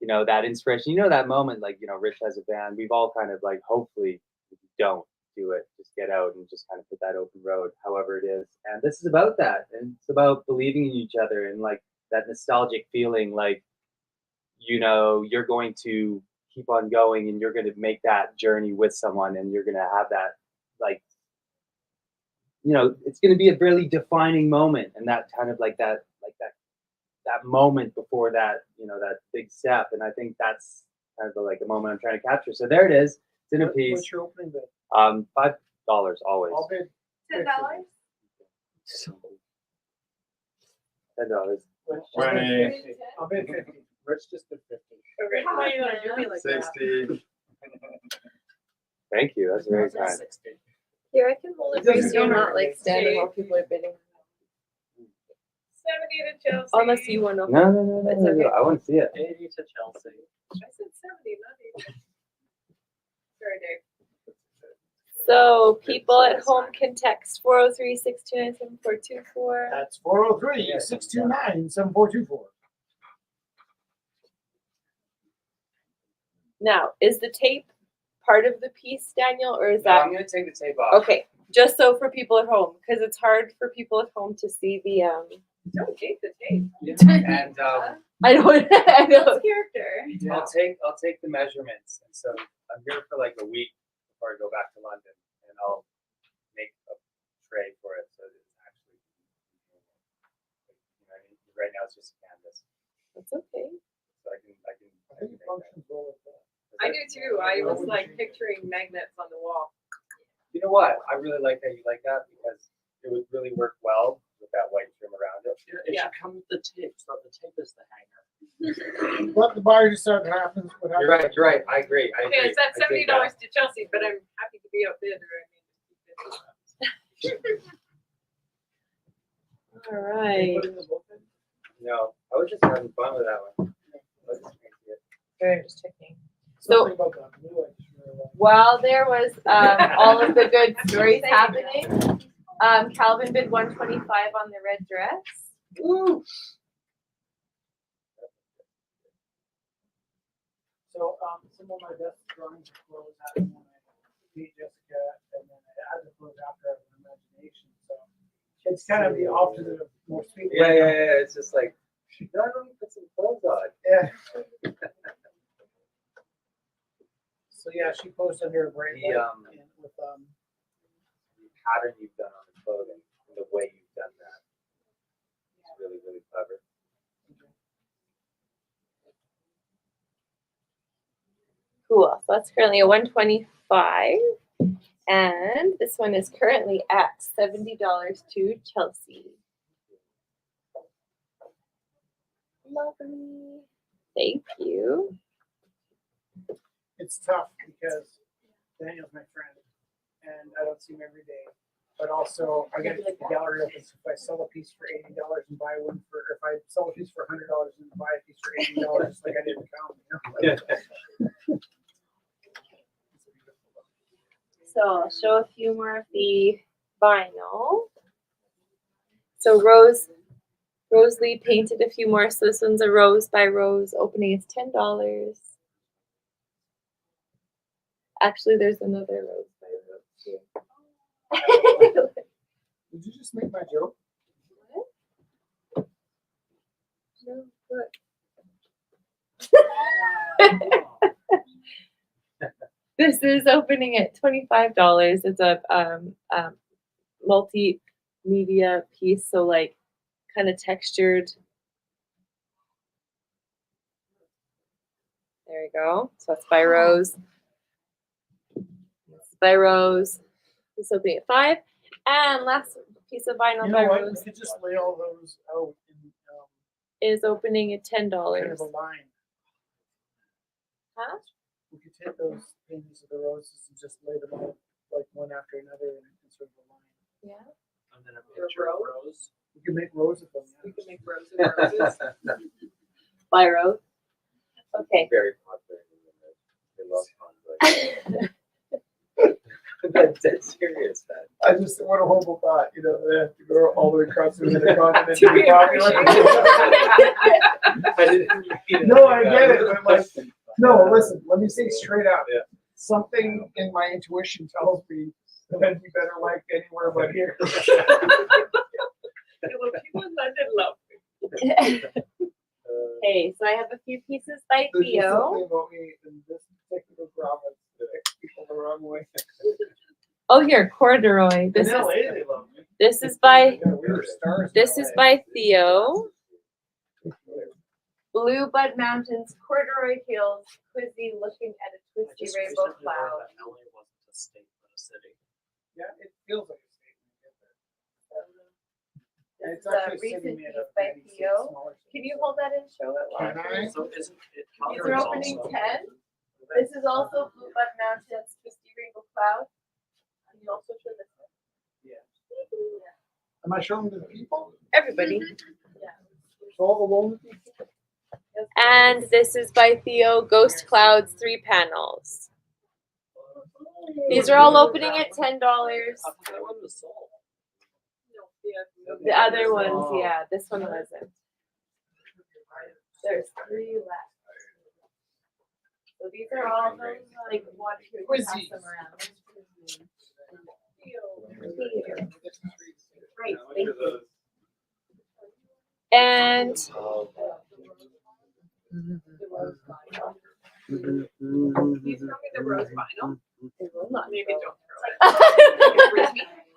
you know, that inspiration, you know, that moment, like, you know, Rich has a band. We've all kind of like, hopefully, if you don't do it, just get out and just kind of hit that open road, however it is. And this is about that. And it's about believing in each other and like that nostalgic feeling, like, you know, you're going to keep on going and you're going to make that journey with someone and you're going to have that, like, you know, it's going to be a really defining moment. And that kind of like that moment before that, you know, that big step. And I think that's kind of like the moment I'm trying to capture. So there it is. It's in a piece. What's your opening bid? $5 always. I'll bid $10? $10. 20, I'll bid 50. Rich just did 50. Why you gonna do me like that? 60. Thank you. That's very kind. 60. Here, I can hold it for you so you're not like standing while people are bidding. 70 to Chelsea. Unless you want to. No. It's okay. I want to see it. 80 to Chelsea. I said 70, not 80. Sorry, Dave. So people at home can text 403-629-7424. That's 403-629-7424. Now, is the tape part of the piece, Daniel, or is No, that I'm going to take the tape off. okay? Just so for people at home, because it's hard for people at home to see the Don't take the tape. And I don't. I know. That's character. I'll take the measurements, and so I'm here for like a week before I go back to London, and I'll make a tray for it so that it's actually, you know, right now it's just a canvas, That's okay. so I can. I think it functions well with that. I do too. I was like picturing magnets on the wall. You know what? I really like that you like that because it would really work well with that white trim around it. It should come with the tape, so the tape is the hanger. Let the buyer decide what happens. What happens. You're right. I agree. Okay, it's at I dig $70 that. to Chelsea, but I'm happy to be outbid. All right. No, I was just having fun with that one. I was just making it. Very just checking. Something about that. I knew it. While there was all of the good stories happening, Calvin bid 125 on the red dress. Woo! So some of my best drawings of clothes happened when I meet Jessica, and then I had the clothes after I have an imagination. So it's kind of the opposite of most people. Yeah. It's just like, no, let me put some clothes on. Yeah. So yeah, she posed under a bright The, light um, and with The pattern you've done on the clothing, and the way you've done that, it's really, really clever. Cool. So that's currently a 125. And this one is currently at $70 to Chelsea. Lovely. Thank you. it's tough because Daniel's my friend and I don't see him every day. But also I get the gallery open, so if I sell a piece for $80 and buy one for, or if I sell a piece for $100 and buy a piece for $80, like I didn't count, you know? So I'll show a few more of the vinyl. So Rose Lee painted a few more. So this one's a Rose by Rose. Opening is $10. Actually, there's another Rose by Rose too. Did you just make my joke? No, look. This is opening at $25. It's a multimedia piece, so like kind of textured. There you go. So it's by Rose. It's by Rose. It's opening at $5. And last piece of vinyl You by know what? Rose We could just lay all those out in is opening at $10. kind of a line. Huh? We could take those paintings of the roses and just lay them out like one after another in sort of a line. Yeah. And then a picture of Rose. We could make rows of them. We can make roses and roses. By Rose. Okay. Very popular. They love fun. That's serious, man. I just, what a horrible thought, you know, they have to go all the way across the continent To be popular. I didn't mean No, I get it, but like, no, listen, let me say straight out. Yeah. Something in my intuition tells me that I'd be better liked anywhere but here. Well, people in London love me. Okay, so I have a few pieces by There's just Theo. something about me in this particular province that makes people the wrong way. Oh, here, corduroy. In This is LA, they love me. this is by Yeah, we were stars in this LA. is by Theo. Blue Bud Mountains, corduroy hills, quizzy looking at a I twisty just rainbow recently learned cloud. that LA wasn't a state, but a city. Yeah, it feels like a statement. This It's is a actually a city recent made piece of by 96 Theo. smaller Can you hold that and show it? Can I? So isn't it? These are opening 10. This is also Blue Bud Mountains, twisty rainbow cloud. Can you also show this one? Yeah. Am I showing to the people? Everybody. So all the lonely people? And this is by Theo, Ghost Clouds, 3 panels. These are all opening at $10. I thought that one was sold. The other ones, yeah, this one wasn't. There's 3 left. So these are all those like one who pass them around. Great, thank you. And Can you throw me the rose vinyl? Maybe don't throw it.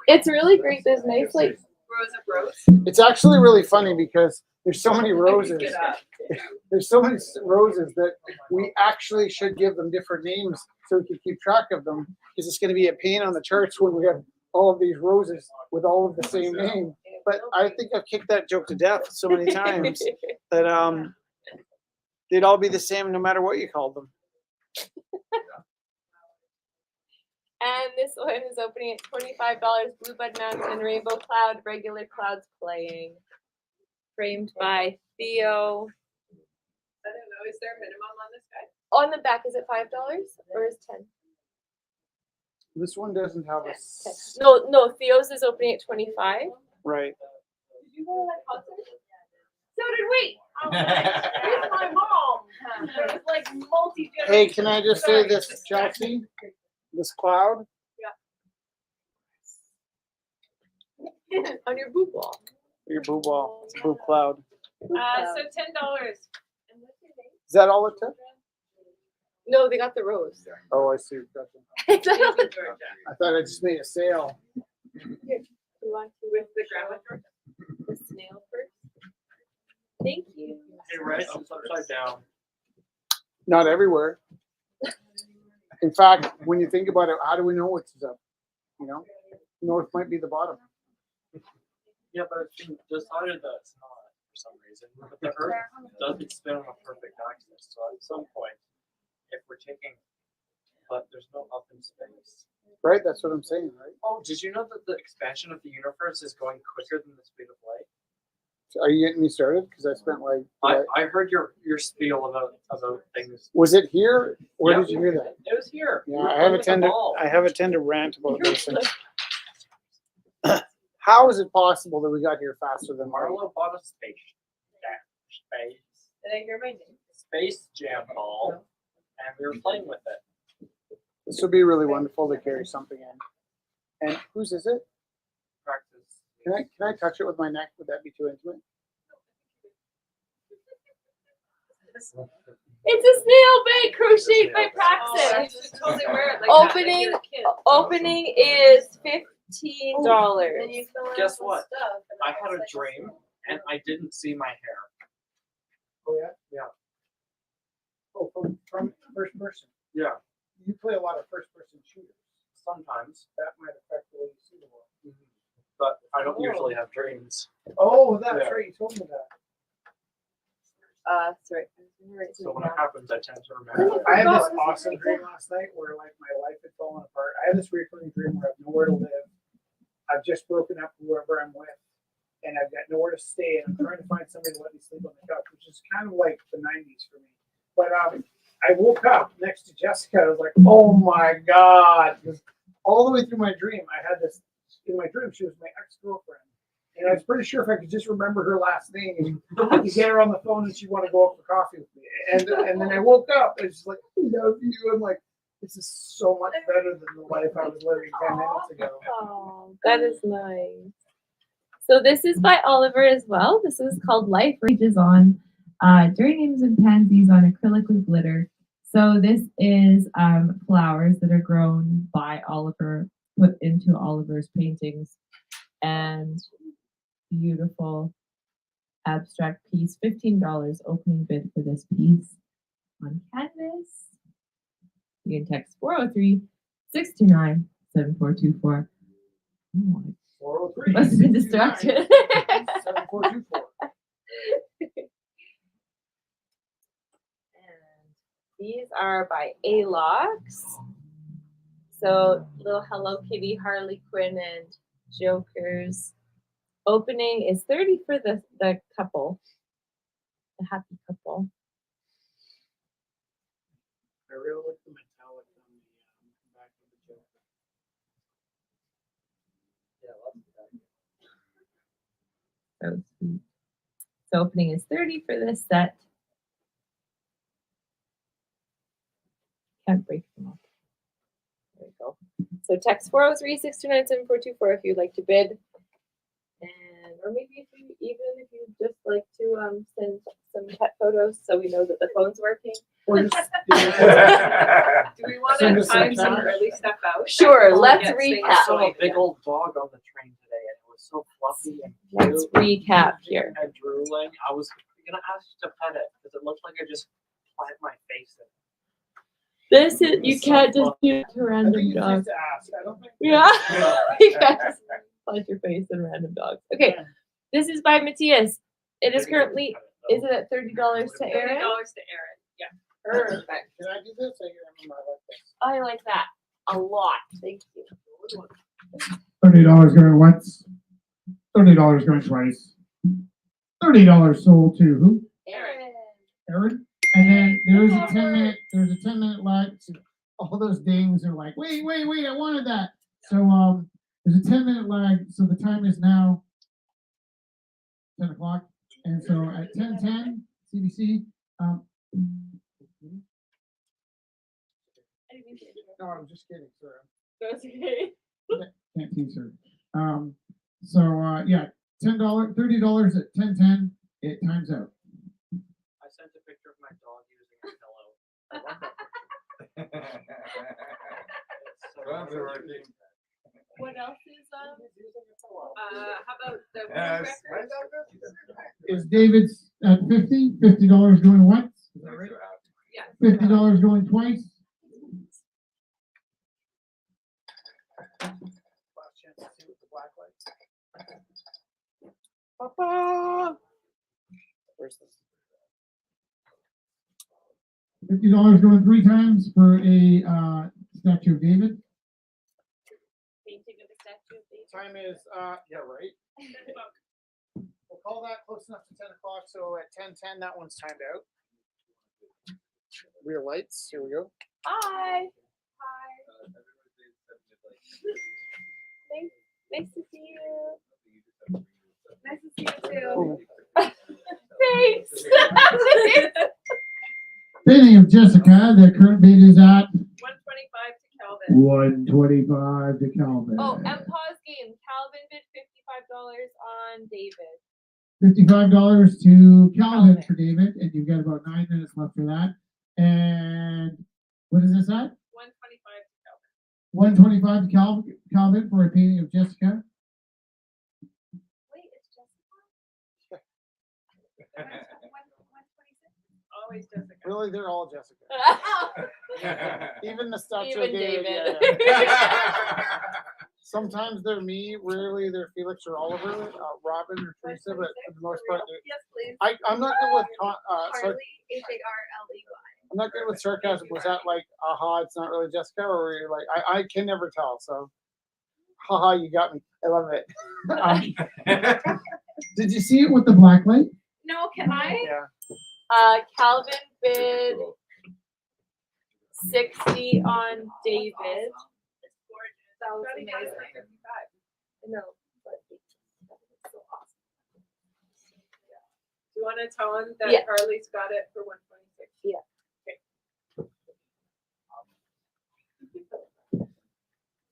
it's really great. There's nice like Rose of rose. It's actually really funny because there's so many roses. Get up. There's so many roses that we actually should give them different names so we can keep track of them. Because it's going to be a pain on the charts when we have all of these roses with all of the same name. But I think I've kicked that joke to death so many times that they'd all be the same no matter what you called them. And this one is opening at $25. Blue Bud Mountain, Rainbow Cloud, regular clouds playing. Framed by Theo. I don't know. Is there a minimum on this guy? On the back, is it $5 or is 10? This one doesn't have a 10. No, Theo's is opening at 25. right. Did you go to that concert? So did we. I was like, where's my mom? There was like multiple Hey, can I just say this, Chelsea? This cloud? On your boob wall. Your boob wall. It's a boob cloud. So $10. Is that all it took? No, they got the rose. Oh, I see. Gotcha. I thought I just made a sale. With the grandma first? The snail first? Thank you. Hey, right, it's upside down. Not everywhere. In fact, when you think about it, how do we know which is up? You know, north might be the bottom. Yeah, but it's been decided that it's not for some reason. But the Earth doesn't spin on a perfect axis, so at some point, if we're taking, but there's no up in space. Right? That's what I'm saying, right? Oh, did you know that the expansion of the universe is going quicker than the speed of light? Are you getting me started? Because I spent like. I heard your spiel about things. Was it here? Where Yeah. did you hear that? It was here. Yeah, We were I have playing a with the tend to. ball. I have a tend to rant about those things. How is it possible that we got here faster than light? Marlo bought a space. Did I hear my name? Space jam ball, and we were playing with it. This would be really wonderful to carry something in. And whose is it? Practice. Can I touch it with my neck? Would that be too intimate? It's a snail bag crocheted by Oh, I Praxis. should totally wear it like that, like Opening- you're a kid. Opening is $15. Then you fill out Guess some what? stuff, and I it had a looks like dream, and I didn't see my hair. Oh, yeah? Yeah. Oh, from first person. Yeah, You play a lot of first person shooters. sometimes, That might affect the way you see the world. but I don't usually have dreams. Oh, that's Yeah. right. You told me that. That's right. So when it happens, I tend to remember. I had this awesome dream last night where like my life had fallen apart. I had this recurring dream where I have nowhere to live. I've just broken up with whoever I'm with, and I've got nowhere to stay, and I'm trying to find somebody to let me sleep on the couch, which is kind of like the 90s for me. But I woke up next to Jessica. I was like, oh my God. Because all the way through my dream, I had this, in my dream, she was my ex-girlfriend. And I was pretty sure if I could just remember her last name, I could get her on the phone and she'd want to go out for coffee with me. And then I woke up and she's like, I love you. I'm like, this is so much better than the life I was living 10 minutes ago. Oh, that is nice. So this is by Oliver as well. This is called Life Rages On. Geraniums and pansies on acrylic with glitter. So this is flowers that are grown by Oliver, put into Oliver's paintings, and beautiful abstract piece. $15 opening bid for this piece on canvas. You can text 403-629-7424. Oh, 403. must have been distracted. 7424. These are by Alox. So little Hello Kitty, Harley Quinn, and Jokers. Opening is 30 for the couple, the happy couple. I really like the metallic on the back of the Joker. So sweet. So opening is 30 for this set. Can't break them up. There we go. So text 403-629-7424 if you'd like to bid. And or maybe if you just like to send some pet photos so we know that the phone's working. Or just, Do we want Send to us some time some cash. early stuff out? Sure, Before we let's get things I recap. saw a going? big old dog on the train today, and it was so fluffy and Let's cute recap here. and drooling. I was gonna ask you to pet it because it looked like I just planted my face in it. This is you can't just do it to I random think it's dogs. just to ask. I don't think. Yeah. You can't just punch your face in random dogs. Okay, this is by Matthias. It is currently, is it at $30 to $30 to Aaron? Aaron. Yeah. Perfect. Can I do this? I remember I like this. I like that a lot. Thank you. $30 going once. $30 going twice. $30 sold to who? Aaron. Aaron. And then there's a 10-minute lag. So all those dings are like, wait, I wanted that. So there's a 10-minute lag. So the time is now 10 o'clock. And so at 10:10 CBC, No, I'm just kidding, sir. That's okay. Can't tease her. So, yeah, $10, $30 at 10:10, it times out. I sent a picture of my dog using a pillow. I love that picture. It's so Phones are working. What else is How about the Yes. woodpecker? Is David's at $50 going once, Makes you happy. Yeah. $50 going twice? Last chance to see with the black light. Papa! Where's this? $50 going 3 times for a statue of David. painting of the statue of David? Time is, yeah, right. We'll call that close enough to 10 o'clock, so at 10:10, that one's timed out. Rear lights, here we go. Hi. Nice to see you. Nice to see you too. Thanks. Painting of Jessica, the current bid is at 125 to Calvin. 125 to Calvin. Oh, and pause game. Calvin bid $55 on David. $55 to Calvin for David, and you've got about 9 minutes left for that. And what is this at? 125 to Calvin. 125 to Calvin for a painting of Jessica. Wait, it's Jessica? 126? Always Jessica. Really, they're all Jessica. Even the statue Even of David. David. Yeah. Sometimes they're me, rarely they're Felix or Oliver, Robin or Teresa, but for the most part, Yes, please. I'm not good with, Harley, Harley. I'm not good with sarcasm. Was that like, aha, it's not really Jessica, or were you like, I can never tell, so. Haha, you got me. I love it. Did you see it with the black light? No, can I? Yeah. Calvin bid 60 on David. That was amazing. No, but it's so awesome. Do you want to tell him that Yeah. Harley's got it for 126? Yeah.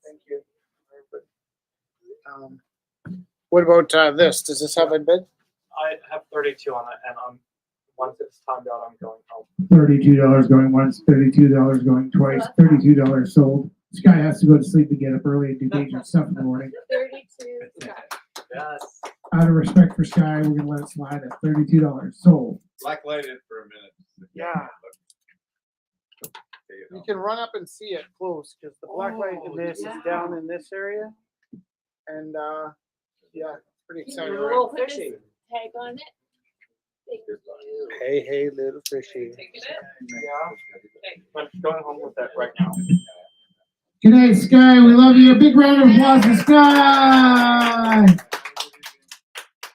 Thank you. What about this? Does this have a bid? I have 32 on it, and once it's timed out, I'm going home. $32 going once, $32 going twice, $32 sold. This guy has to go to sleep and get up early and do major stuff in the morning. 32. Yes. Out of respect for Sky, we're gonna let it slide at $32 sold. Black lighted for a minute. Yeah. You can run up and see it close, because the black light in this is down in this area. And, yeah, pretty exciting, right? Put this tag on it. Thank you. Hey, little fishy. Taking it? Yeah. I'm going home with that right now. Good night, Sky. We love you. A big round of applause to Sky.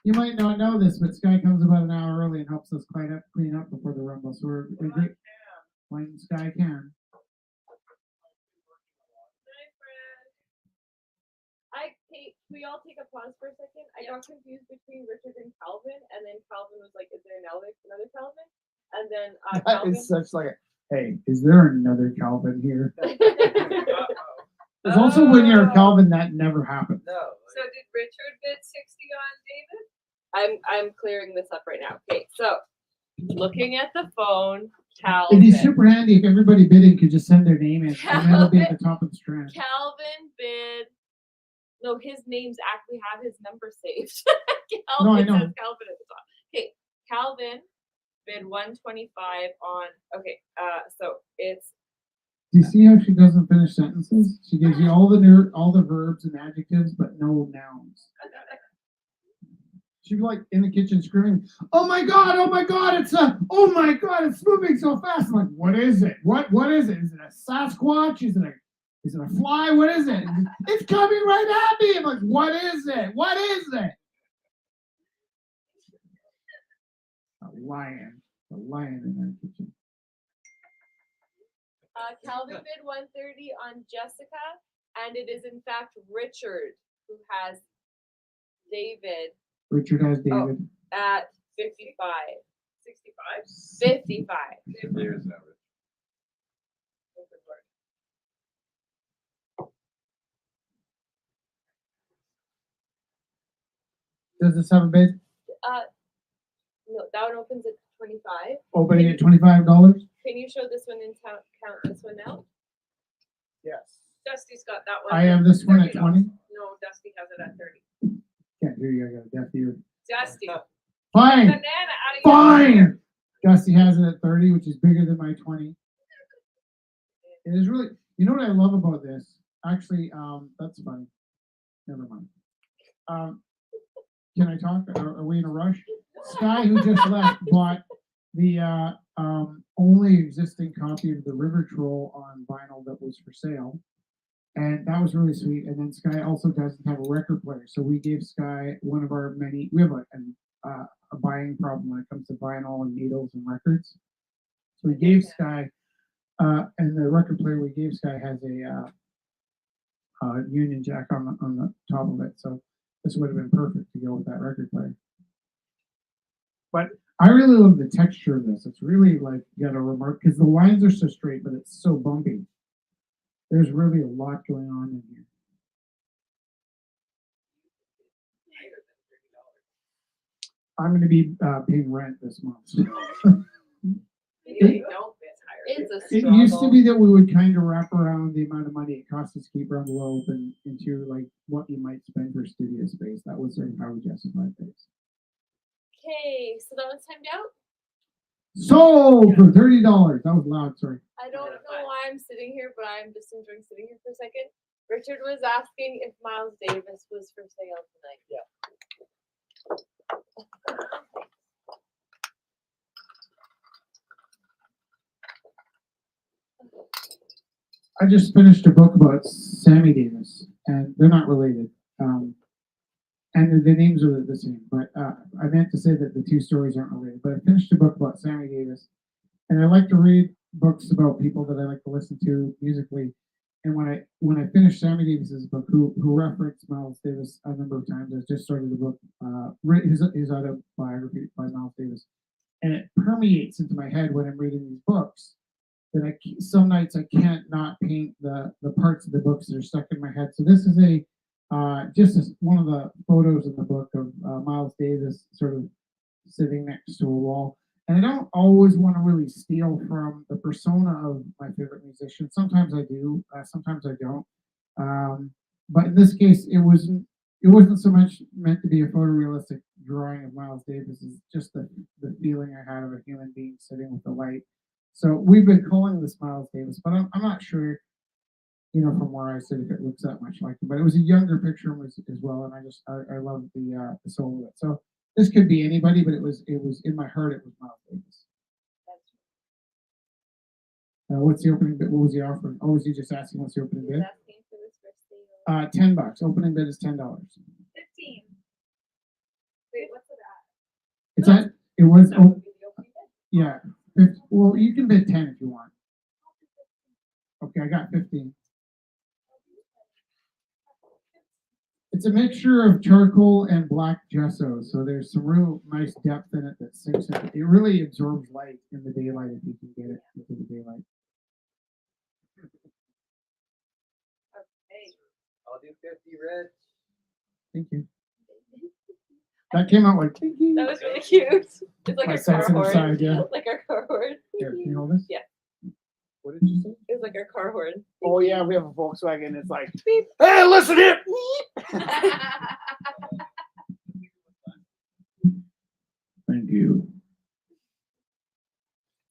You might not know this, but Sky comes about an hour early and helps us clean up before the rumble. So we're great when Sky can. Kate, can we all take a pause for a second? I got confused between Richard and Calvin, and then Calvin was like, "Is there another Calvin?" And then That Calvin. is such like a, hey, is there another Calvin here? There's also when you're a Calvin, that never happens. No. So did Richard bid 60 on David? I'm clearing this up right now. Okay, so looking at the phone, Calvin. It'd be super handy if everybody bidding could just send their name in, and then it'll be at the top of the strand. Calvin bid. No, his name's actually have his number saved. No, I Calvin know. says Calvin at the top. Okay, Calvin bid 125 on. Okay, so it's Do you see how she doesn't finish sentences? She gives you all the verbs and adjectives, but no nouns. She'd be like in the kitchen screaming, oh my god, oh my god, it's moving so fast. I'm like, what is it? What is it? Is it a Sasquatch? Is it a fly? What is it? It's coming right at me. I'm like, what is it? What is it? A lion in that kitchen. Calvin bid 130 on Jessica, and it is in fact Richard who has David Richard has David. at 55. 65? 55. There's no Does this have a bid? No, that one opens at 25. Opening at $25? Can you show this one and count this one out? Yes. Dusty's got that one. I have this one at $30. 20. No, Dusty has it at 30. Can't hear you, I got a deaf ear. Dusty. Fine, Banana out of your. fine! Dusty has it at 30, which is bigger than my 20. It is really, you know what I love about this? Actually, that's funny. Never mind. Can I talk? Are we in a rush? Sky, who just left, bought the only existing copy of the River Troll on vinyl that was for sale. And that was really sweet. And then Sky also doesn't have a record player. So we gave Sky one of our many, we have a buying problem when it comes to vinyl and needles and records. So we gave Sky, and the record player we gave Sky has a Union Jack on the top of it. So this would have been perfect to go with that record player. But I really love the texture of this. It's really like, you got a remark, because the lines are so straight, but it's so bumpy. There's really a lot going on in here. I'm going to be paying rent this month. You don't miss higher. It's a It struggle. used to be that we would kind of wrap around the amount of money it costs us to keep our envelope and into like what you might spend for studio space. That was sort of how we justified things. Okay, so that one's timed out. Sold for $30. That was loud, sorry. I don't know why I'm sitting here, but I'm just enjoying sitting here for a second. Richard was asking if Miles Davis was for sale tonight. Yeah. I just finished a book about Sammy Davis, and they're not related. And the names are the same, but I meant to say that the two stories aren't related. But I finished a book about Sammy Davis, and I like to read books about people that I like to listen to musically. And when I finished Sammy Davis's book, who referenced Miles Davis a number of times, I just started the book, his autobiography by Miles Davis, and it permeates into my head when I'm reading these books. That some nights I can't not paint the parts of the books that are stuck in my head. So this is one of the photos in the book of Miles Davis sort of sitting next to a wall. And I don't always want to really steal from the persona of my favorite musician. Sometimes I do, sometimes I don't. But in this case, it wasn't so much meant to be a photorealistic drawing of Miles Davis. It's just the feeling I had of a human being sitting with the light. So we've been calling this Miles Davis, but I'm not sure, from where I sit, if it looks that much like him. But it was a younger picture as well, and I love the soul of it. So this could be anybody, but it was in my heart. It was Miles Davis. What's the opening bid? What was the offering? Oh, was he just asking what's the opening bid? Asking for this for sale. $10. Opening bid is $10. 15. Wait, what's it at? It's at it was yeah. Well, you can bid 10 if you want. Okay, I got 15. It's a mixture of charcoal and black gesso, so there's some real nice depth in it that sinks in. It really absorbs light in the daylight if you can get it into the daylight. Okay. I'll do 50 red. Thank you. That came out like thank you. That was really cute. It's like My our car sensitive horn. side, yeah. Like our car horn. Here, can you hold this? Yeah. What did you say? It was like our car horn. Oh yeah, we have a Volkswagen. It's like, hey, listen here. Thank you.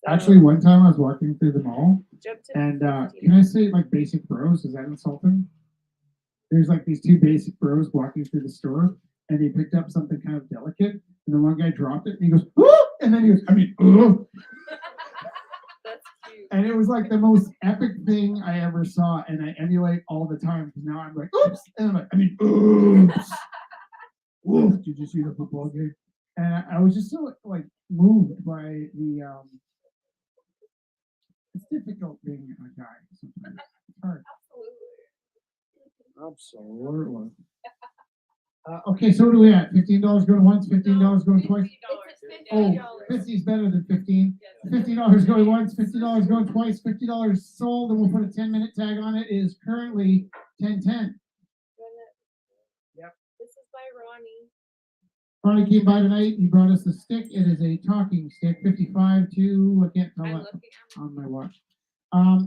Actually, one time I was walking through the mall, Jump to and 15. can I say like basic bros? Is that insulting? There's like these two basic bros walking through the store, and they picked up something kind of delicate, and the one guy dropped it, and he goes, "Ooh!" And then he goes, "Ooh!" That's cute. And it was like the most epic thing I ever saw, and I emulate all the time because now I'm like, "Oops!" And I'm like, "Oops!" Oof! Did you see the football game? And I was just so like moved by the. It's difficult being a guy sometimes. It's hard. Absolutely. Okay, so what are we at? $15 going once, $15 going twice? It's Oh, $50. 50 is better than 15. $50 going once, $50 going twice, $50 sold, and we'll put a 10-minute tag on it. It is currently 10:10. Yep. This is by Ronnie. Ronnie came by tonight. He brought us the stick. It is a talking stick, 55 to, I can't tell I'm that looking at on my watch.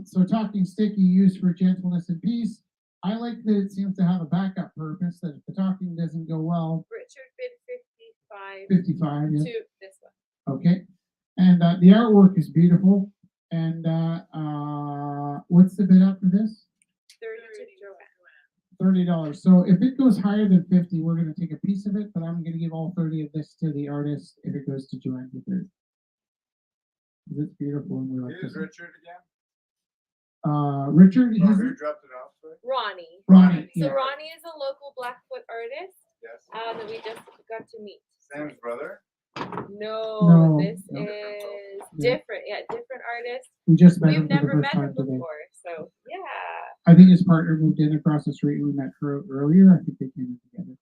So talking stick you use for gentleness and peace. I like that it seems to have a backup purpose, that if the talking doesn't go well, Richard bid 55 55, yes. to this one. Okay. And the artwork is beautiful. And what's the bid up for this? 30 to Joanne. $30. So if it goes higher than 50, we're going to take a piece of it, but I'm going to give all 30 of this to the artist if it goes to Joanne for 30. It's beautiful and we like Here's this. Richard again. Richard, Oh, he's who dropped it off? Sorry? Ronnie. Ronnie. So Yeah. Ronnie is a local Blackfoot artist Yes. that we just got to meet. Sam's brother. No, No, this no. is Yeah. different. Yeah, different artist. We just met We've him for the never first met time him today. before, so yeah. I think his partner moved in across the street and we met her earlier. I think they came in together.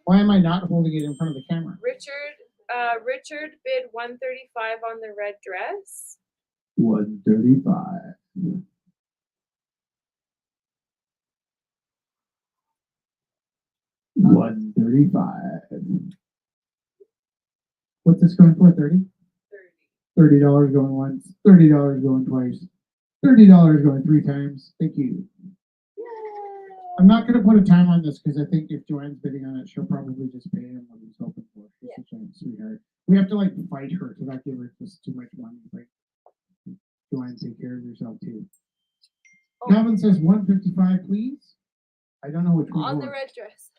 Why am I not holding it in front of the camera? Richard bid 135 on the red dress. 135. $135. What's this going for? 30? $30 going once, $30 going twice, $30 going 3 times. Thank you. I'm not going to put a time on this because I think if Joanne's bidding on it, she'll probably just pay him what he's hoping for. She's such a sweetheart. We have to like fight her to not give her just too much money. Like, Joanne, take care of yourself too. Calvin says 155, please. I don't know which one. On the red dress.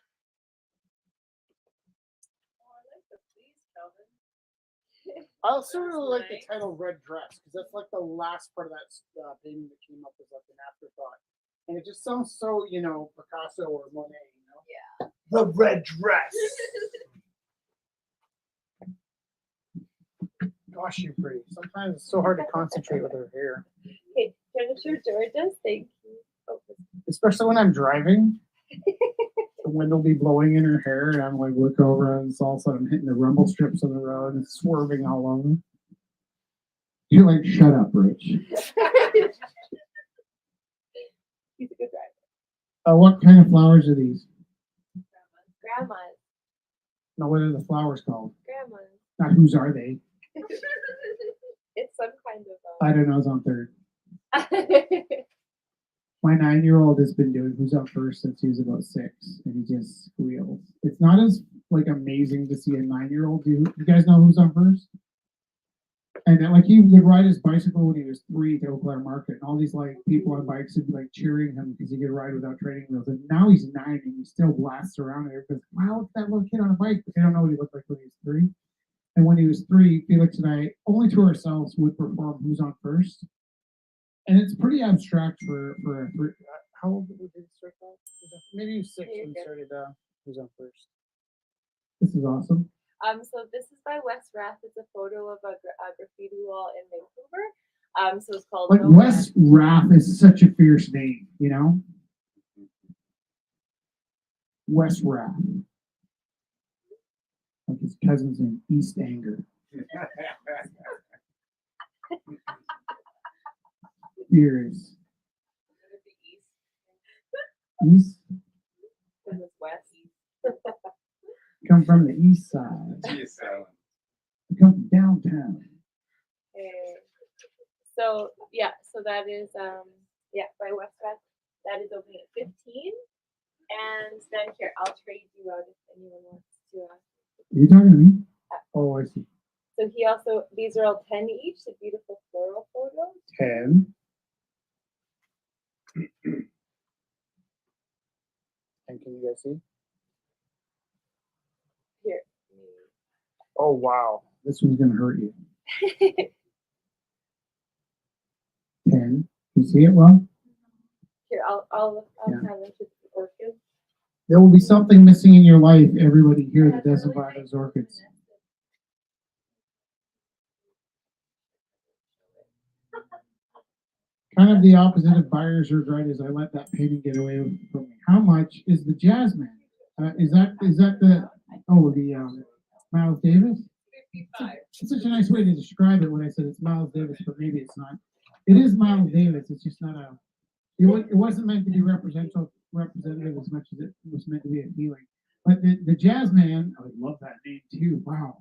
I also really like the title "Red Dress" because that's like the last part of that painting that came up as like an afterthought, and it just sounds so, you know, Picasso or Monet, you know? Yeah. The red dress. Gosh, you're pretty. Sometimes it's so hard to concentrate with her hair, Okay, Jennifer Georges, thank you. Oh, especially when I'm driving. The wind will be blowing in her hair, and I'm like, look over, and it's all of a sudden I'm hitting the rumble strips on the road and swerving all over. You're like, shut up, Rich. He's a good driver. What kind of flowers are these? Grandma's. No, what are the flowers called? Grandma's. Not whose are they? It's some kind I don't know. It's on third. of. My 9-year-old has been doing Who's Up First since he was about 6, and he just squeals. It's not as like amazing to see a 9-year-old do. You guys know Who's Up First? And then, like, he would ride his bicycle when he was 3 to Eau Claire Market, and all these like people on bikes would be like cheering him because he could ride without training wheels. And now he's 9 and he still blasts around there because, wow, look at that little kid on a bike. But they don't know what he looked like when he was 3. And when he was 3, Felix and I, only to ourselves, would perform Who's on First. And it's pretty abstract for a 3. How old did we start that? Maybe he was 6 when we started Who's on First. This is awesome. So this is by Wes Rath. It's a photo of a graffiti wall in Vancouver. So it's called Like, No Wes Rath is such a fierce name, you know? Wes Rath. Like his cousin's name, East Anger. Here is East. This is West. Come from the east side. Geez, Alan. I come from downtown. Okay. So yeah, so that is by Wes Rath. That is opening at 15. And then here, I'll trade you out if anyone wants to. Are you talking to me? Oh, I see. So he also, these are all 10 each, the beautiful floral photos. 10. And can you guys see? Here. Oh wow, This one's gonna hurt you. 10. You see it well? Here, I'll Yeah. have them to the orchids. There will be something missing in your life, everybody here that doesn't buy those orchids. Kind of the opposite of buyer's regret is I let that painting get away from me. How much is the Jasmine? Is that the Miles Davis? 55. It's such a nice way to describe it when I said it's Miles Davis, but maybe it's not. It is Miles Davis. It's just not it wasn't meant to be representative as much as it was meant to be a feeling. But the Jazz Man, I love that name too. Wow,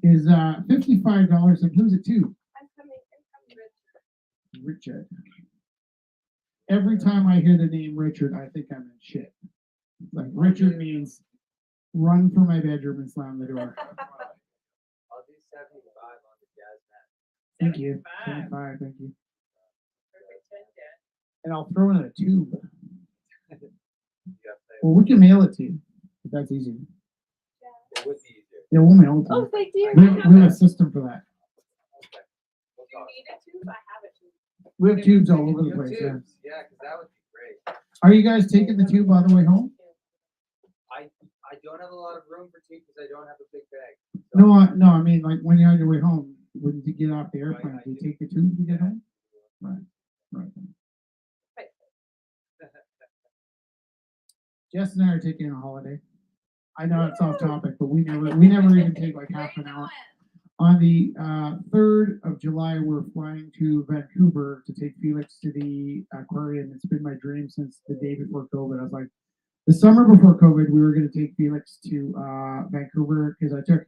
is $55. And who's it to? I'm coming, Richard. Every time I hear the name Richard, I think I'm in shit. Like Richard means run for my bedroom and slam the door. I'll do 75 on the Jazz mat. Thank you. 75. 75, thank you. Perfect 10, Dan. And I'll throw in a tube. You gotta say, Well, we can mail it to you. If that's easy. it would be easier. Yeah, we'll mail it to Oh, you. thank you. We have a system for that. Okay. We'll Do you talk. need a tube? I have a tube. We have tubes all over the You have place. Yeah. tubes. Yeah, because that would be great. Are you guys taking the tube on the way home? I don't have a lot of room for tubes because I don't have a big bag. No, I mean like when you're on your way home, when you get off the airplane, Right, do you I do. take the tube to get home? Right. Jess and I are taking a holiday. I know it's off topic, but we never even take like half an hour. On the 3rd of July, we're flying to Vancouver to take Felix to the aquarium. It's been my dream since the day before COVID. I was like, the summer before COVID, we were going to take Felix to Vancouver because I took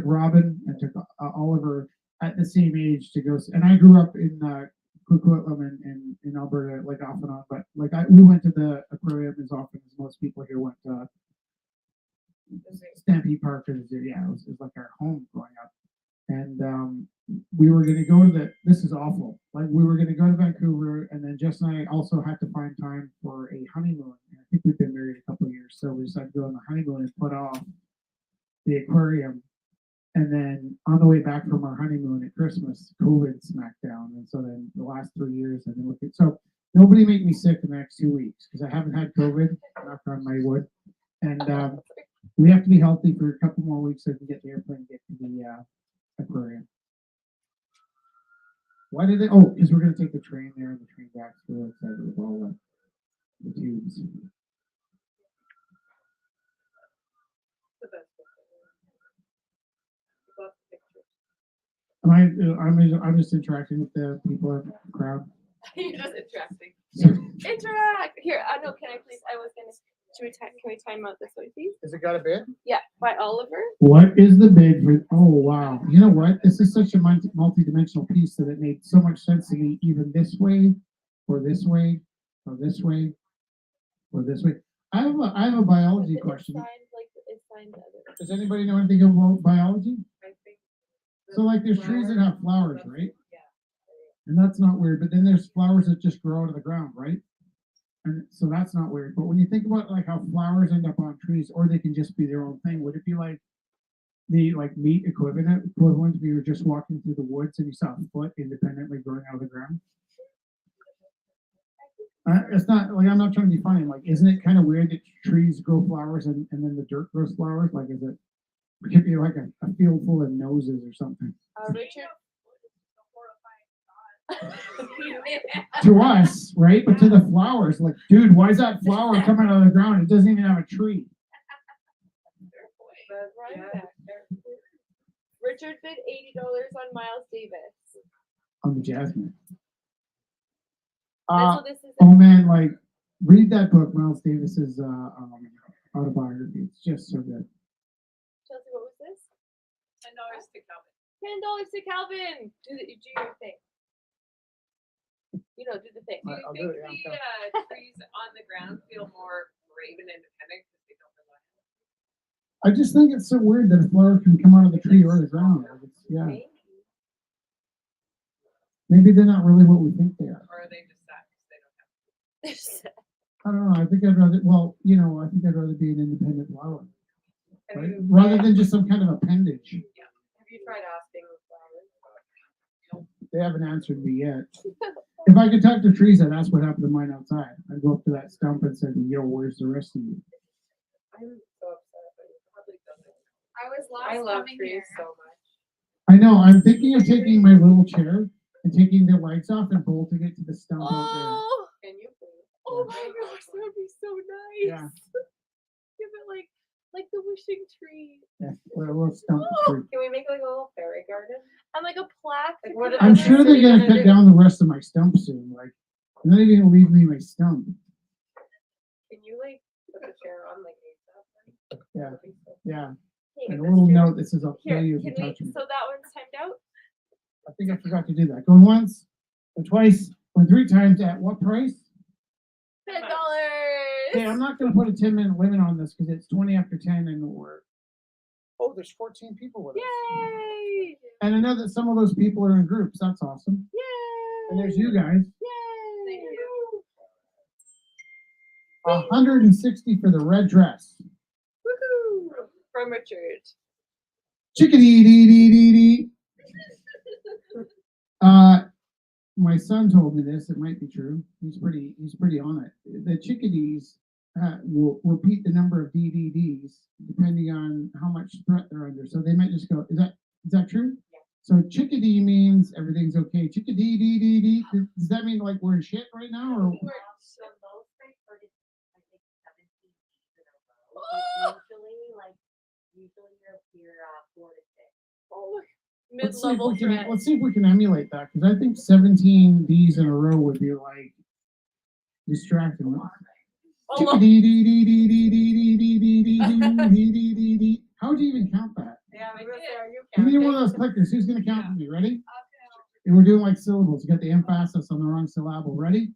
Robin and took Oliver at the same age to go. And I grew up in Coquitlam in Alberta, like off and on. But like we went to the aquarium as often as most people here went to Stampede Park. Yeah, it was like our home growing up. And we were going to go to this is awful. Like we were going to go to Vancouver, and then Jess and I also had to find time for a honeymoon. And I think we've been married a couple of years, so we decided to go on the honeymoon and put off the aquarium. And then on the way back from our honeymoon at Christmas, COVID smacked down. And so then the last 3 years I've been looking. So nobody make me sick in the next 2 weeks because I haven't had COVID, knock on my wood. And we have to be healthy for a couple more weeks so we can get the airplane and get to the aquarium. Why did they? Oh, because we're going to take the train there and the train back. So we're excited with all the tubes. The best picture. I'm just interacting with the people in the crowd. You're just interacting. Interact. Here, no, can I please? I was gonna. Can we time out this way, please? Has it got a bid? Yeah, by Oliver. What is the bid for? Oh wow! You know what? This is such a multi-dimensional piece that it made so much sense to me. Even this way, or this way, or this way, or this way. I have a biology question. It's signed the other. Does anybody know anything about biology? I think. So like, there's trees that have flowers, right? Yeah. And that's not weird. But then there's flowers that just grow out of the ground, right? And so that's not weird. But when you think about like how flowers end up on trees, or they can just be their own thing, would it be like the meat equivalent if you were just walking through the woods and you saw a foot independently growing out of the ground? It's not like I'm not trying to be funny. Like, isn't it kind of weird that trees grow flowers and then the dirt grows flowers? Like, is it could be like a field full of noses or something? Richard. To us, right? But to the flowers, like, dude, why is that flower coming out of the ground? It doesn't even have a tree. Richard bid $80 on Miles Davis. On the Jasmine. So this is Oh man, like read that book, Miles Davis's autobiography. It's just so good. Chelsea, what was this? $10 to Calvin. $10 to Calvin. Do your thing. You know, do the thing. Do you I'll think do it, yeah, the trees on the ground feel more brave and independent because they don't rely on I just think it's so weird that a flower can come out of the tree or the ground. Like, yeah. Maybe they're not really what we think they are. or are they just sad because they don't have I don't know. I think I'd rather I think I'd rather be an independent flower. Have Right? you- Rather than just some kind of appendage. Have you tried asking the flowers? They haven't answered me yet. If I could talk to trees, I'd ask what happened to mine outside. I'd go up to that stump and say, yo, where's the rest of you? I'm so upset, but it probably doesn't. I I love trees so much. I know. I'm thinking of taking my little chair and taking the lights off and bolting it to the stump out Oh, Can you please? oh my gosh, that would be so nice. Yeah. Give it like the wishing tree. there. Yeah, a little stump tree. Can we make like a little fairy garden? And like a plaque. Like, to what put are I'm on the sure it. they're you gonna gonna cut do? down the rest of my stump soon. Like, they're not even gonna leave me my stump. Can you like put the chair on like ASAP? Yeah. Hey, And a that's little true. note that says, I'll kill Here, you if you can we, touch me. so that one's timed out? I think I forgot to do that. Going once, or twice, or 3 times at what price? $10. Okay, I'm not gonna put a 10-minute limit on this because it's 20 after 10 and oh, there's 14 people with us. Yay! And I know that some of those people are in groups. That's awesome. Yay! And there's you guys. Yay! Thank you. 160 for the red dress. Woohoo! From Richard. Chickadee dee dee dee dee. My son told me this. It might be true. He's pretty on it. The chickadees will repeat the number of DDDs depending on how much threat they're under. So they might just go, is that true? Yeah. So chickadee means everything's okay. Chickadee dee dee dee. Does that mean like we're in shit right now, or? Usually you're 4 to 6. Oh, Let's see if mid-level we can- threat. Let's see if we can emulate that because I think 17 D's in a row would be like distracting. Oh, How would you even count that? Yeah, I did. Give me one of those clickers. Who's gonna count for me? Ready? And we're doing like syllables. You got the emphasis on the wrong syllable. Ready?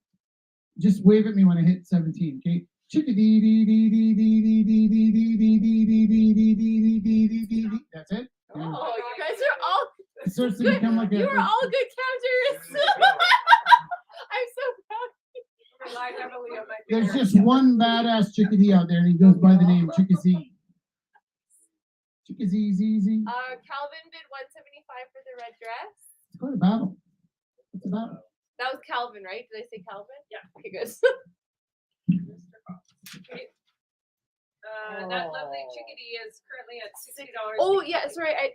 Just wave at me when I hit 17. Okay. Chickadee dee dee dee dee dee dee dee dee dee dee dee dee dee dee dee dee dee dee. That's it. Oh, you guys are all It starts to good. become like a. You are all good counters. I'm so proud. Rely heavily on my There's parents. just one badass chickadee out there, and he goes by the name Chickazee. Chickazee, zee. Calvin bid 175 for the red dress. It's quite a battle. It's a battle. That was Calvin, right? Did I say Calvin? Yeah. Okay, good. That lovely chickadee is currently at $60. Oh, yeah, sorry. I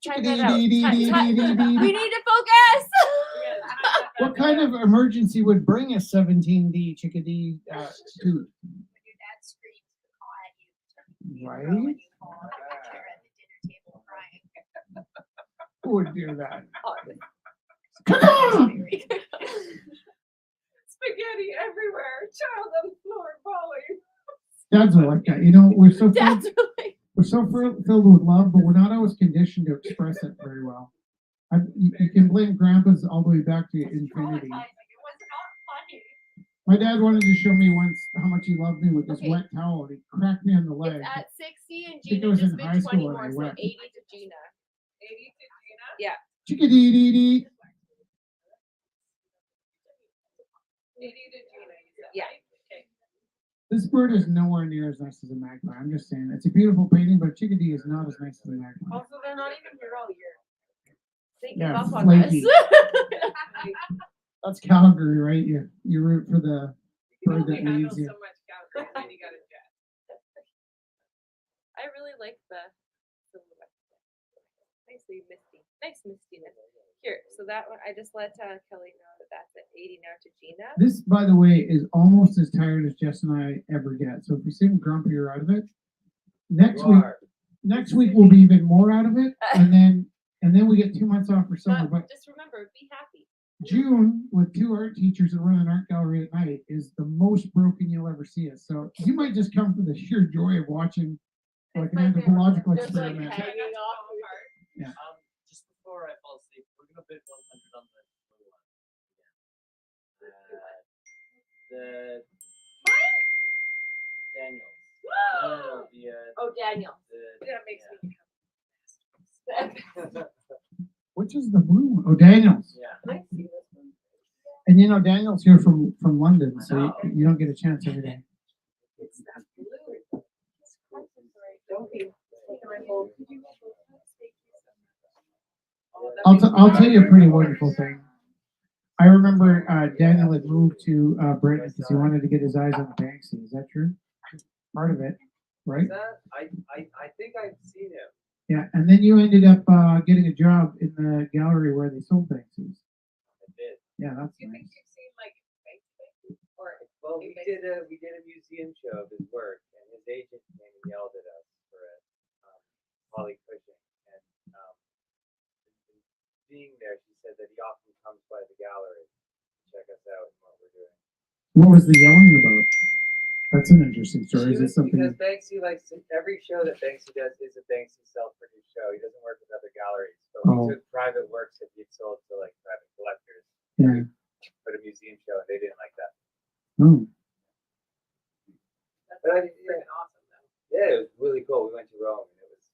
tried that Chickadee, out. dee, dee, dee, dee, dee, dee. We need to focus. What kind of emergency would bring a 17D chickadee tooth? Your dad screams at you. Right? And you fall out of your chair at the dinner table crying. Who would do that? Spaghetti everywhere. Child on the floor falling. Dads are like that. You know, we're so Dad's filled, really. we're so filled with love, but we're not always conditioned to express it very well. You can blame grandpas all the way back to infinity. It was not funny. My dad wanted to show me once how much he loved me with this Okay. wet towel. He cracked me on the leg. It's at 60 and I think Gina it was just in bid high 20 school when more, I so went. 80 to Gina. 80 to Gina. Yeah. Chickadee dee dee. 80 to Gina, you said, Yeah. right? Okay. This bird is nowhere near as nice as a magpie. I'm just saying. It's a beautiful painting, but chickadee is not as nice as a magpie. Also, they're not even here all year. They Yeah, give up on flaky. us. That's Calgary, right? You root for the You can bird only that handle leaves you. so much Calgary, and then you got a jet. I really like the silhouette. Nicely misty. Nice mistiness. Here, so that one, I just let Kelly know that that's at 80 now to Gina. This, by the way, is almost as tired as Jess and I ever get. So if you seem grumpy, you're out of it. Next week we'll be even more out of it, and then we get 2 months off for summer. But Just remember, be happy. June with 2 art teachers that run an art gallery at night is the most broken you'll ever see us. So you might just come for the sheer joy of watching like an anthropological Just like experiment. hanging off. Yeah. Just before I fall asleep, we're gonna bid 100 on the blue one. The Daniels. No, Oh, Daniel. That makes me. Which is the blue one? Oh, Daniels. Yeah. I see this one. And you know Daniel's here from London, so you don't get a chance every day. It's that blue. Don't be taking my whole. I'll tell you a pretty wonderful thing. I remember Daniel had moved to Britain because he wanted to get his eyes on Banksy. Is that true? Part of it, right? I think I've seen him. Yeah, and then you ended up getting a job in the gallery where they sold Banksies. I did. Yeah, that's Do you think nice. you've seen like Banksy or Well, we did a museum show of his work, and his agent came and yelled at us for it, Holly Cushing, and being there, she said that he often comes by the gallery to check us out and what we're doing. What was the yelling about? That's an interesting story. Is it Because something? Banksy likes every show that Banksy does is a Banksy self-produced show. He doesn't work with other galleries. But Oh. we took private works that he'd sold to like private collectors, Yeah. put a museum show, and they didn't like that. Oh, That's But I- freaking awesome though. Yeah, it was really cool. We went to Rome, and it was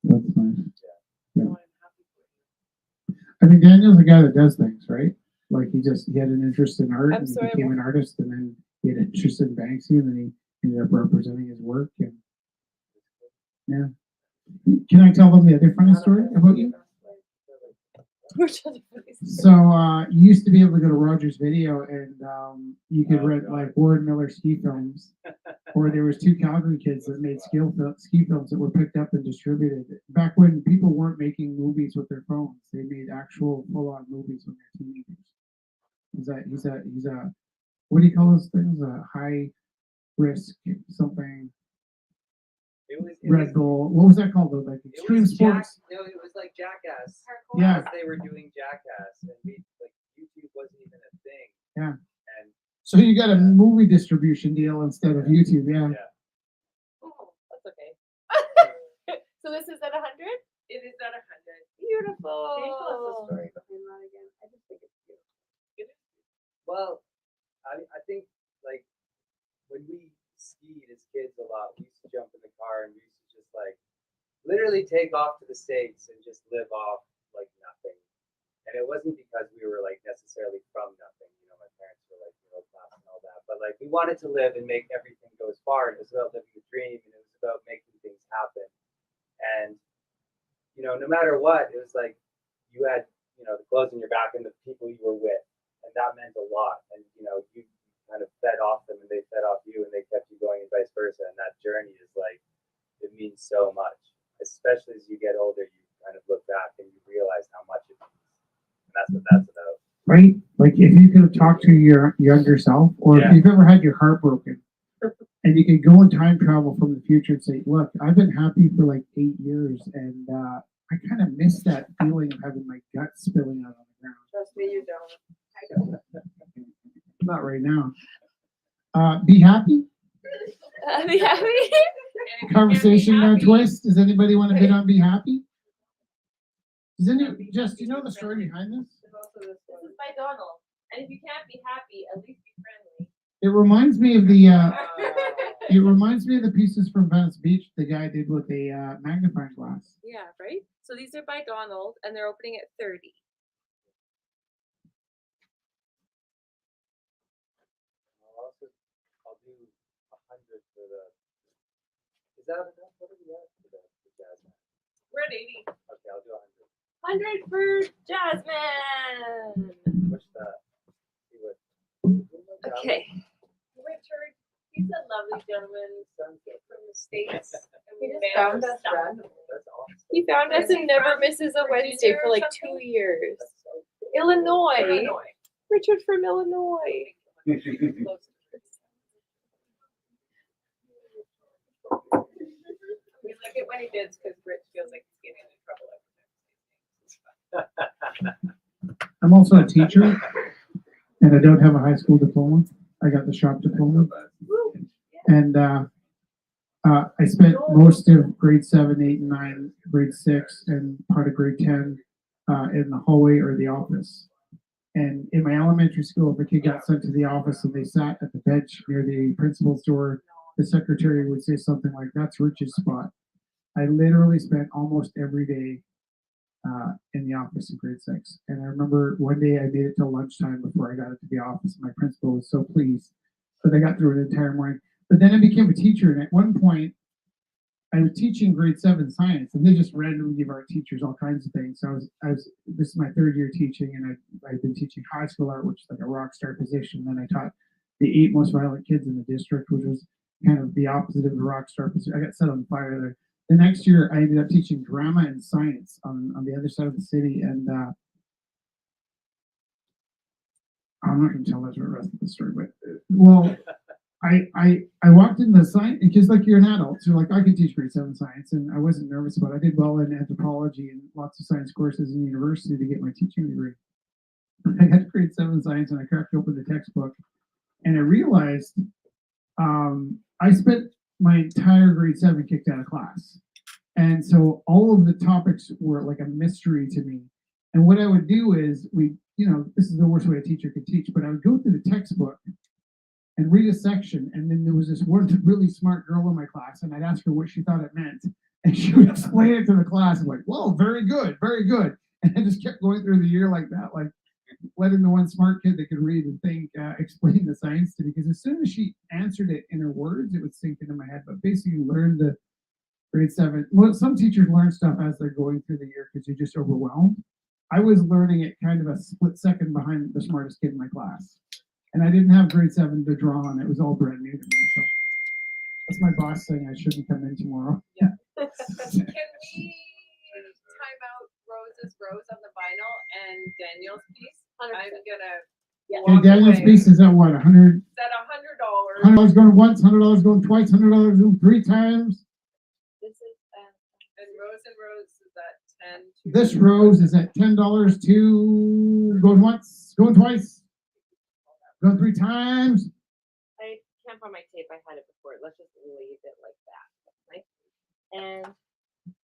that's nice. So I'm happy for you. I mean, Daniel's a guy that does things, right? Like he had an interest in art I'm and he sorry, became an artist, and then he had an interest in Banksy, and then he ended up representing his work. And yeah, can I tell them the other funny story about you? So you used to be able to go to Rogers Video and you could rent like Warren Miller ski films, or there was two Calgary kids that made ski films that were picked up and distributed. Back when people weren't making movies with their phones, they made actual full-on movies when they're teenagers. He's a what do you call those things? A high risk something. it was Red Bull. What was that called? Though? Like it extreme was sports. No, it was like Jackass. Yeah. As they were doing Jackass, and we like YouTube wasn't even a thing. Yeah. And So you got a movie distribution deal instead of YouTube. Yeah. yeah, Oh, that's okay. So this is at 100? It is at 100. Beautiful. Can you tell us the story behind that again? I just think it's beautiful. well, I think like when we skied as kids a lot, we used to jump in the car and we used to just like literally take off to the States and just live off like nothing. And it wasn't because we were like necessarily from nothing. You know, my parents were like middle class and all that. But like we wanted to live and make everything go as far. And it was about living the dream, and it was about making things happen. And you know, no matter what, it was like you had, you know, the clothes on your back and the people you were with. And that meant a lot. And you know, you kind of fed off them and they fed off you and they kept you going and vice versa. And that journey is like, it means so much. Especially as you get older, you kind of look back and you realize how much it means. And that's what that's about. Right? Like if you could talk to your younger self, or Yeah. if you've ever had your heart broken, and you could go and time travel from the future and say, look, I've been happy for like 8 years, and I kind of miss that feeling of having my gut spilling out on the ground. Trust me, you don't. I don't. Not right now. Be happy. Be happy? Conversation twist. Does anybody want to bid on Be Happy? Does anyone, Jess, do you know the story behind this? There's also this This one. is by Donald. And if you can't be happy, at least be friendly. It reminds me of the it reminds me of the pieces from Venice Beach the guy did with a magnifying glass. Yeah, right? So these are by Donald, and they're opening at 30. I'll do 100 for the. Is that enough? What are we at for the jazz man? We're at 80. Okay, I'll do 100 100. for Jasmine. Push that. See what. Okay. Richard, he's a lovely gentleman from the States. And He we just found found us stuff. randomly. That's awesome. He found us Is he and never from misses a Virginia Wednesday for or like something? 2 years. That's so Illinois. Illinois. Richard from Illinois. We like it when he bids because Rich feels like he's getting in trouble every time. I'm also a teacher, and I don't have a high school diploma. I got the shop diploma, and I spent most of grade 7, 8, and 9, grade 6, and part of grade 10 in the hallway or the office. And in my elementary school, if a kid got sent to the office and they sat at the bench near the principal's door, the secretary would say something like, "That's Rich's spot." I literally spent almost every day in the office in grade 6. And I remember one day I made it till lunchtime before I got into the office. And my principal was so pleased that I got through an entire morning. But then I became a teacher. And at one point, I was teaching grade 7 science, and they just randomly give our teachers all kinds of things. So this is my 3rd year teaching, and I've been teaching high school art, which is like a rock star position. Then I taught the 8 most violent kids in the district, which was kind of the opposite of the rock star position. I got set on fire there. The next year, I ended up teaching drama and science on the other side of the city, and I'm not going to tell the rest of the story, but well, I walked in the science because like you're an adult, so like I could teach grade 7 science, and I wasn't nervous about it. I did well in anthropology and lots of science courses in university to get my teaching degree. I had grade 7 science, and I cracked open the textbook, and I realized I spent my entire grade 7 kicked out of class. And so all of the topics were like a mystery to me. And what I would do is this is the worst way a teacher could teach, but I would go through the textbook and read a section. And then there was this one really smart girl in my class, and I'd ask her what she thought it meant. And she would explain it to the class. I'm like, whoa, very good, very good. And I just kept going through the year like that, like letting the one smart kid that could read and think explain the science to me. Because as soon as she answered it in her words, it would sink into my head. But basically, learned the grade 7. Well, some teachers learn stuff as they're going through the year because you're just overwhelmed. I was learning it kind of a split second behind the smartest kid in my class. And I didn't have grade 7 to draw on. It was all brand new to me. So that's my boss saying I shouldn't come in tomorrow. Yeah. Can we time out Rose's Rose on the vinyl and Daniel's piece? I'm gonna Okay, Daniel's piece is at what, 100? It's at $100. $100 going once, $100 going twice, $100 going 3 times. This is and Rose is at 10. This rose is at $10 to going once, going twice, going 3 times. I can't find my tape. I had it before. Let's just leave it like that. Right? And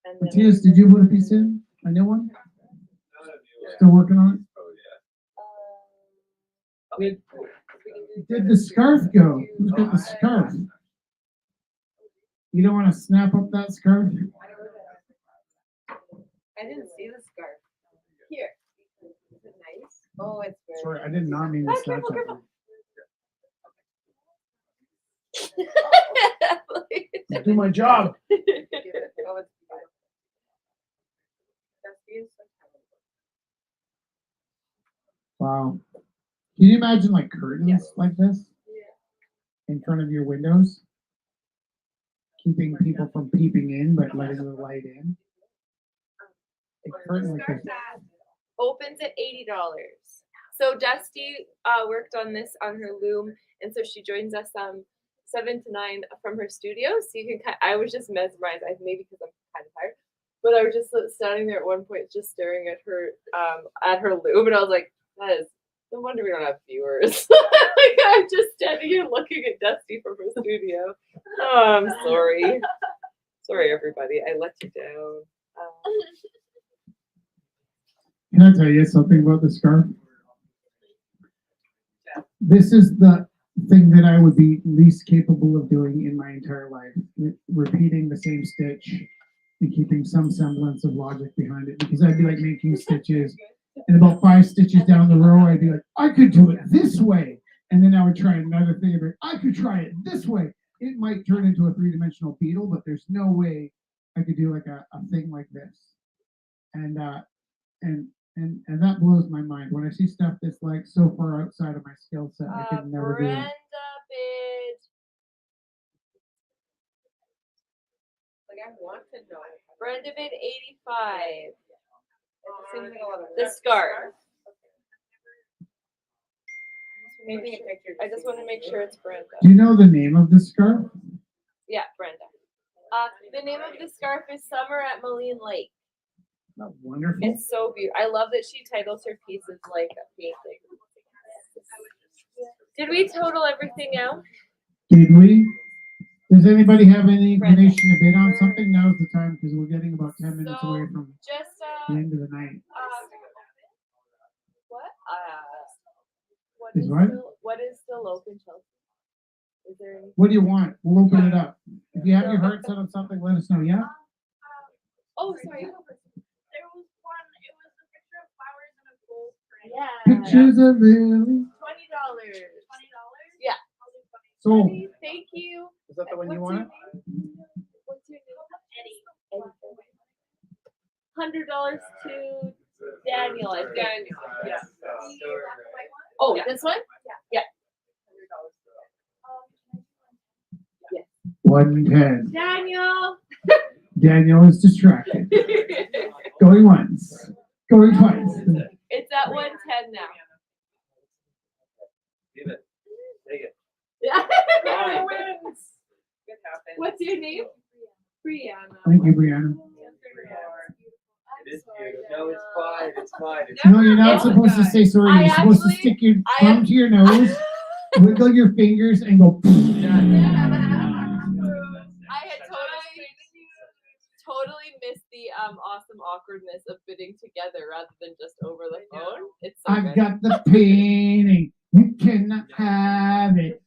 then Matthias, did you put a piece in? A new one? Still working on it? Did the scarf go? Who's got the scarf? You don't want to snap up that scarf? I didn't see the scarf. Here. Is it nice? Oh, it's very Sorry, I did not mean to snap that. Do my job. Oh, it's beautiful. Wow. Can you imagine like curtains like this in front of your windows? Keeping people from peeping in, but letting the light in. A curtain like this. opens at $80. So Dusty worked on this on her loom, and so she joins us 7 to 9 from her studio. So you can I was just mesmerized. Maybe because I'm kind of tired, but I was just standing there at one point, just staring at her loom, and I was like, "That is no wonder we don't have viewers." Like, I'm just standing here looking at Dusty from her studio. Oh, I'm sorry. Sorry, everybody. I let you down. Can I tell you something about the scarf? This is the thing that I would be least capable of doing in my entire life. Repeating the same stitch and keeping some semblance of logic behind it, because I'd be like making stitches, and about 5 stitches down the row, I'd be like, I could do it this way. And then I would try another thing, and I could try it this way. It might turn into a 3-dimensional beetle, but there's no way I could do like a thing like this. And that blows my mind. When I see stuff that's like so far outside of my skill set, I could never do it. Brenda bid. Like, I want to know. Brenda bid 85. Seems like a lot of The work. scarf. Taking a picture. I just want to make sure it's Brenda. Do you know the name of this scarf? Yeah, Brenda. The name of the scarf is Summer at Moline Lake. Not wonderful. It's so beautiful. I love that she titles her pieces like a painting. Did we total everything out? Did we? Does anybody have any inclination to bid on something? Now's the time, because we're getting about 10 minutes So, away from Just the end of the night. what? Is what? What is still open, Chelsea? Is there any? What do you want? We'll open it up. If you have your heart set on something, let us know. Yeah? Oh, sorry. There was one, it was a picture of flowers in a gold frame. Yeah. Pictures of Lily. $20. $20? Yeah. Sold. Thank you. Is that the one you What's your wanted? name? What's your name? Eddie. $100 to Daniel. I think. Daniel, yeah. Oh, Yeah. this one? Yeah. 110. Daniel. Daniel is distracted. Going once. Going twice. It's at 110 now. Leave it. Take it. Yeah. Wins. Good happen. What's your name? Brianna. Thank you, Brianna. It is beautiful. No, it's fine. It's fine. It's No, you're not Oh, supposed to say sorry. I You're supposed to actually- stick your I thumb am- to your nose, wiggle your fingers, and go. No, I had totally missed the awesome awkwardness of bidding together rather than just over the phone. It's so I've good. got the painting. You cannot have it.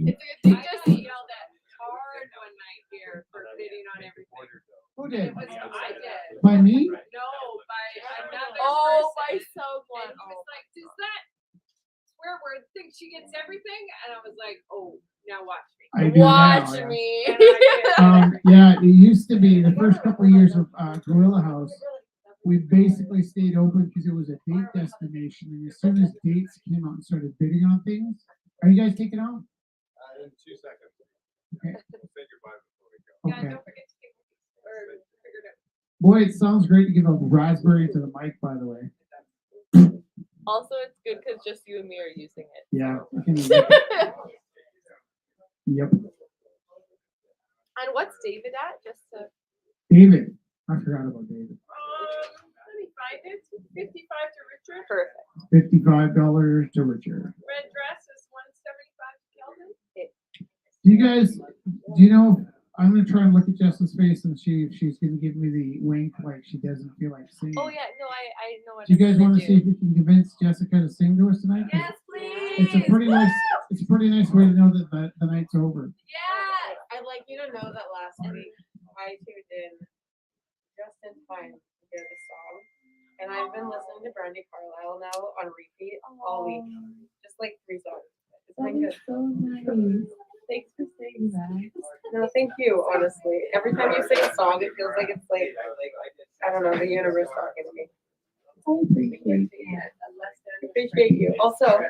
It's a good thing just yelled at hard one night here for bidding on everything. Who did? It was, I did. By me? No, by another Oh, by person. someone. And he was like, does that swear word think she gets everything? And I was like, oh, now watch me. I do Watch now, yeah. me. And I did. Yeah, it used to be the first couple of years of Gorilla House. We basically stayed open because it was a date destination, and as soon as dates came out and started bidding on things, are you guys taking off? In 2 seconds. Okay. Say goodbye before we go. Yeah, Okay. don't forget to take or figure it out. Boy, it sounds great to give a raspberry to the mic, by the way. Also, it's good because just you and me are using it. Yeah. I can- Yep. And what's David at? Just to David. I forgot about David. Let me find it. 55 to Richard. perfect. $55 to Richard. Red dress is 175 to Kelvin. Do you guys, do you know, I'm gonna try and look at Jess's face and see if she's gonna give me the wink like she doesn't feel like singing. Oh yeah, no, I know what. Do you guys I'm want to do. see if we can convince Jessica to sing to us tonight? 'Cause Yes, please. It's a pretty nice, it's a pretty nice way to know that the night's over. Yes. I'd like you to know that last week I tuned in just in time to hear the song. And I've been listening to Brandy Carlisle now on repeat all week. Just like 3 songs. It's That been is good. so nice. Thanks for saying that. No, thank you, honestly. Every time you sing a song, it feels like it's like, I don't know, the universe talking to me. I appreciate I appreciate you. Also,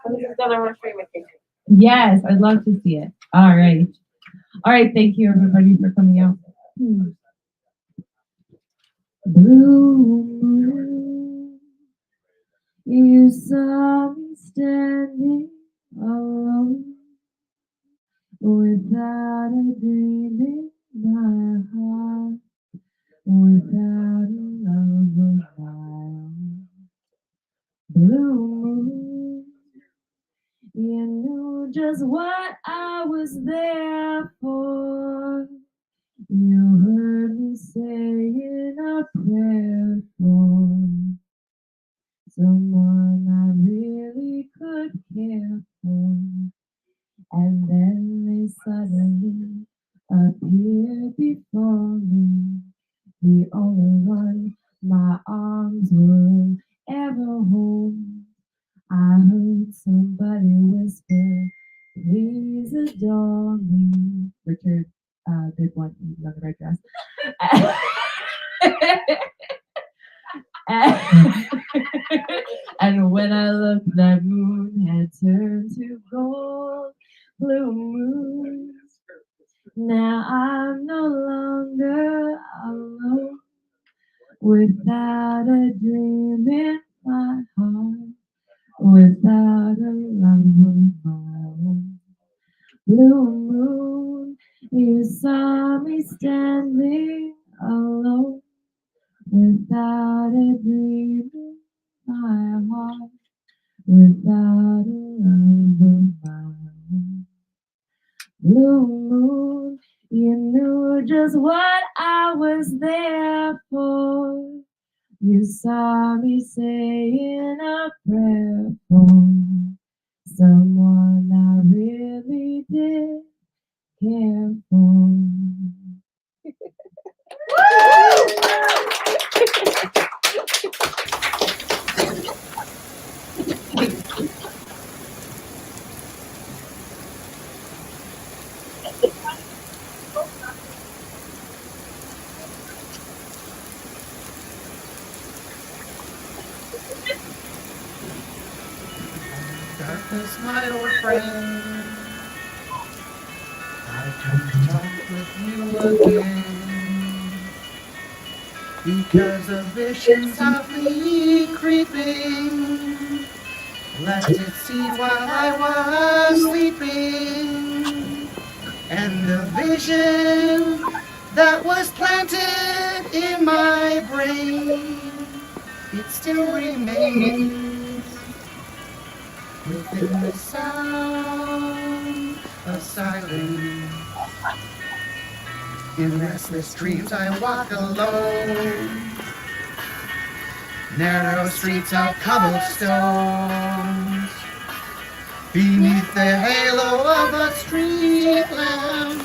when this is done, I want to show you my painting. Yes, I'd love to see it. All right. All right. Thank you, everybody, for coming out. Blue moon, you saw me standing alone without a dream in my heart, without a love of my own. Blue moon, you knew just what I was there for. You heard me saying a prayer for someone I really could care for. And then they suddenly appeared before me, the only one my arms will ever hold. I heard somebody whisper, please adore me. Richard did one in the red dress. And when I looked, that moon had turned to gold. Blue moon. Now I'm no longer alone, without a dream in my heart, without a love of my own. Blue moon, you saw me standing alone, without a dream in my heart, without a love of my own. Blue moon, you knew just what I was there for. You saw me saying a prayer for someone I really did care for. Darkness, my old friend, I come to talk with you again, because a vision softly creeping left its seed while I was sleeping, and the vision that was planted in my brain, it still remains. within the sound of silence. In restless dreams I walk alone, narrow streets of cobblestones, beneath the halo of a street lamp.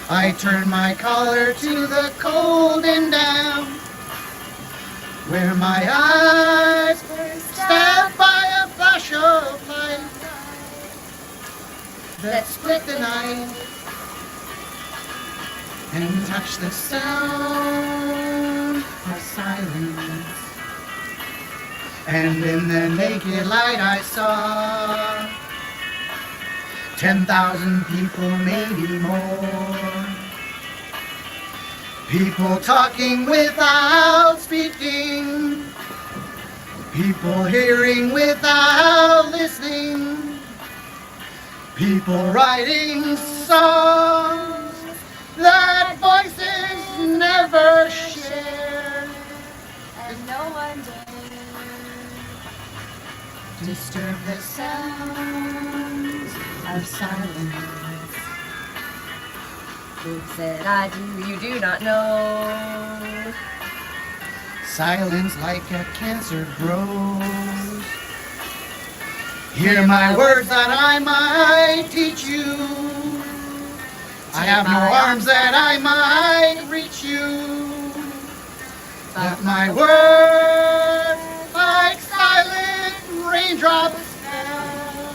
I turn my collar to the cold and damp, where my eyes stabbed by a flash of light that split the night and touch the sound of silence. And in the naked light I saw 10,000 people, maybe more. People talking without speaking, people hearing without listening, people writing songs that voices never share, and no one dares disturb the sounds of silence. Things that I do, you do not know. Silence like a cancer grows. Hear my words that I might teach you. I have no arms that I might reach you, but my words, like silent raindrops, fell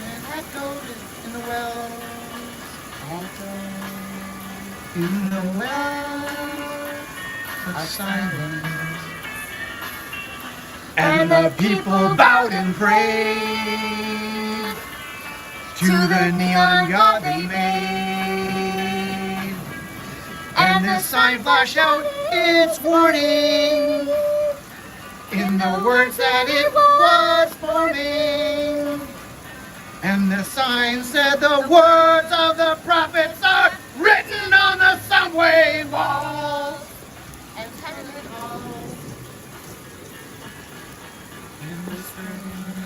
and echoed in the wells, in the wells of silence. And the people bowed and prayed to the neon god they made, and the sign flashed out its warning in the words that it was forming. And the sign said the words of the prophets are written on the subway walls and tenement halls, and whispering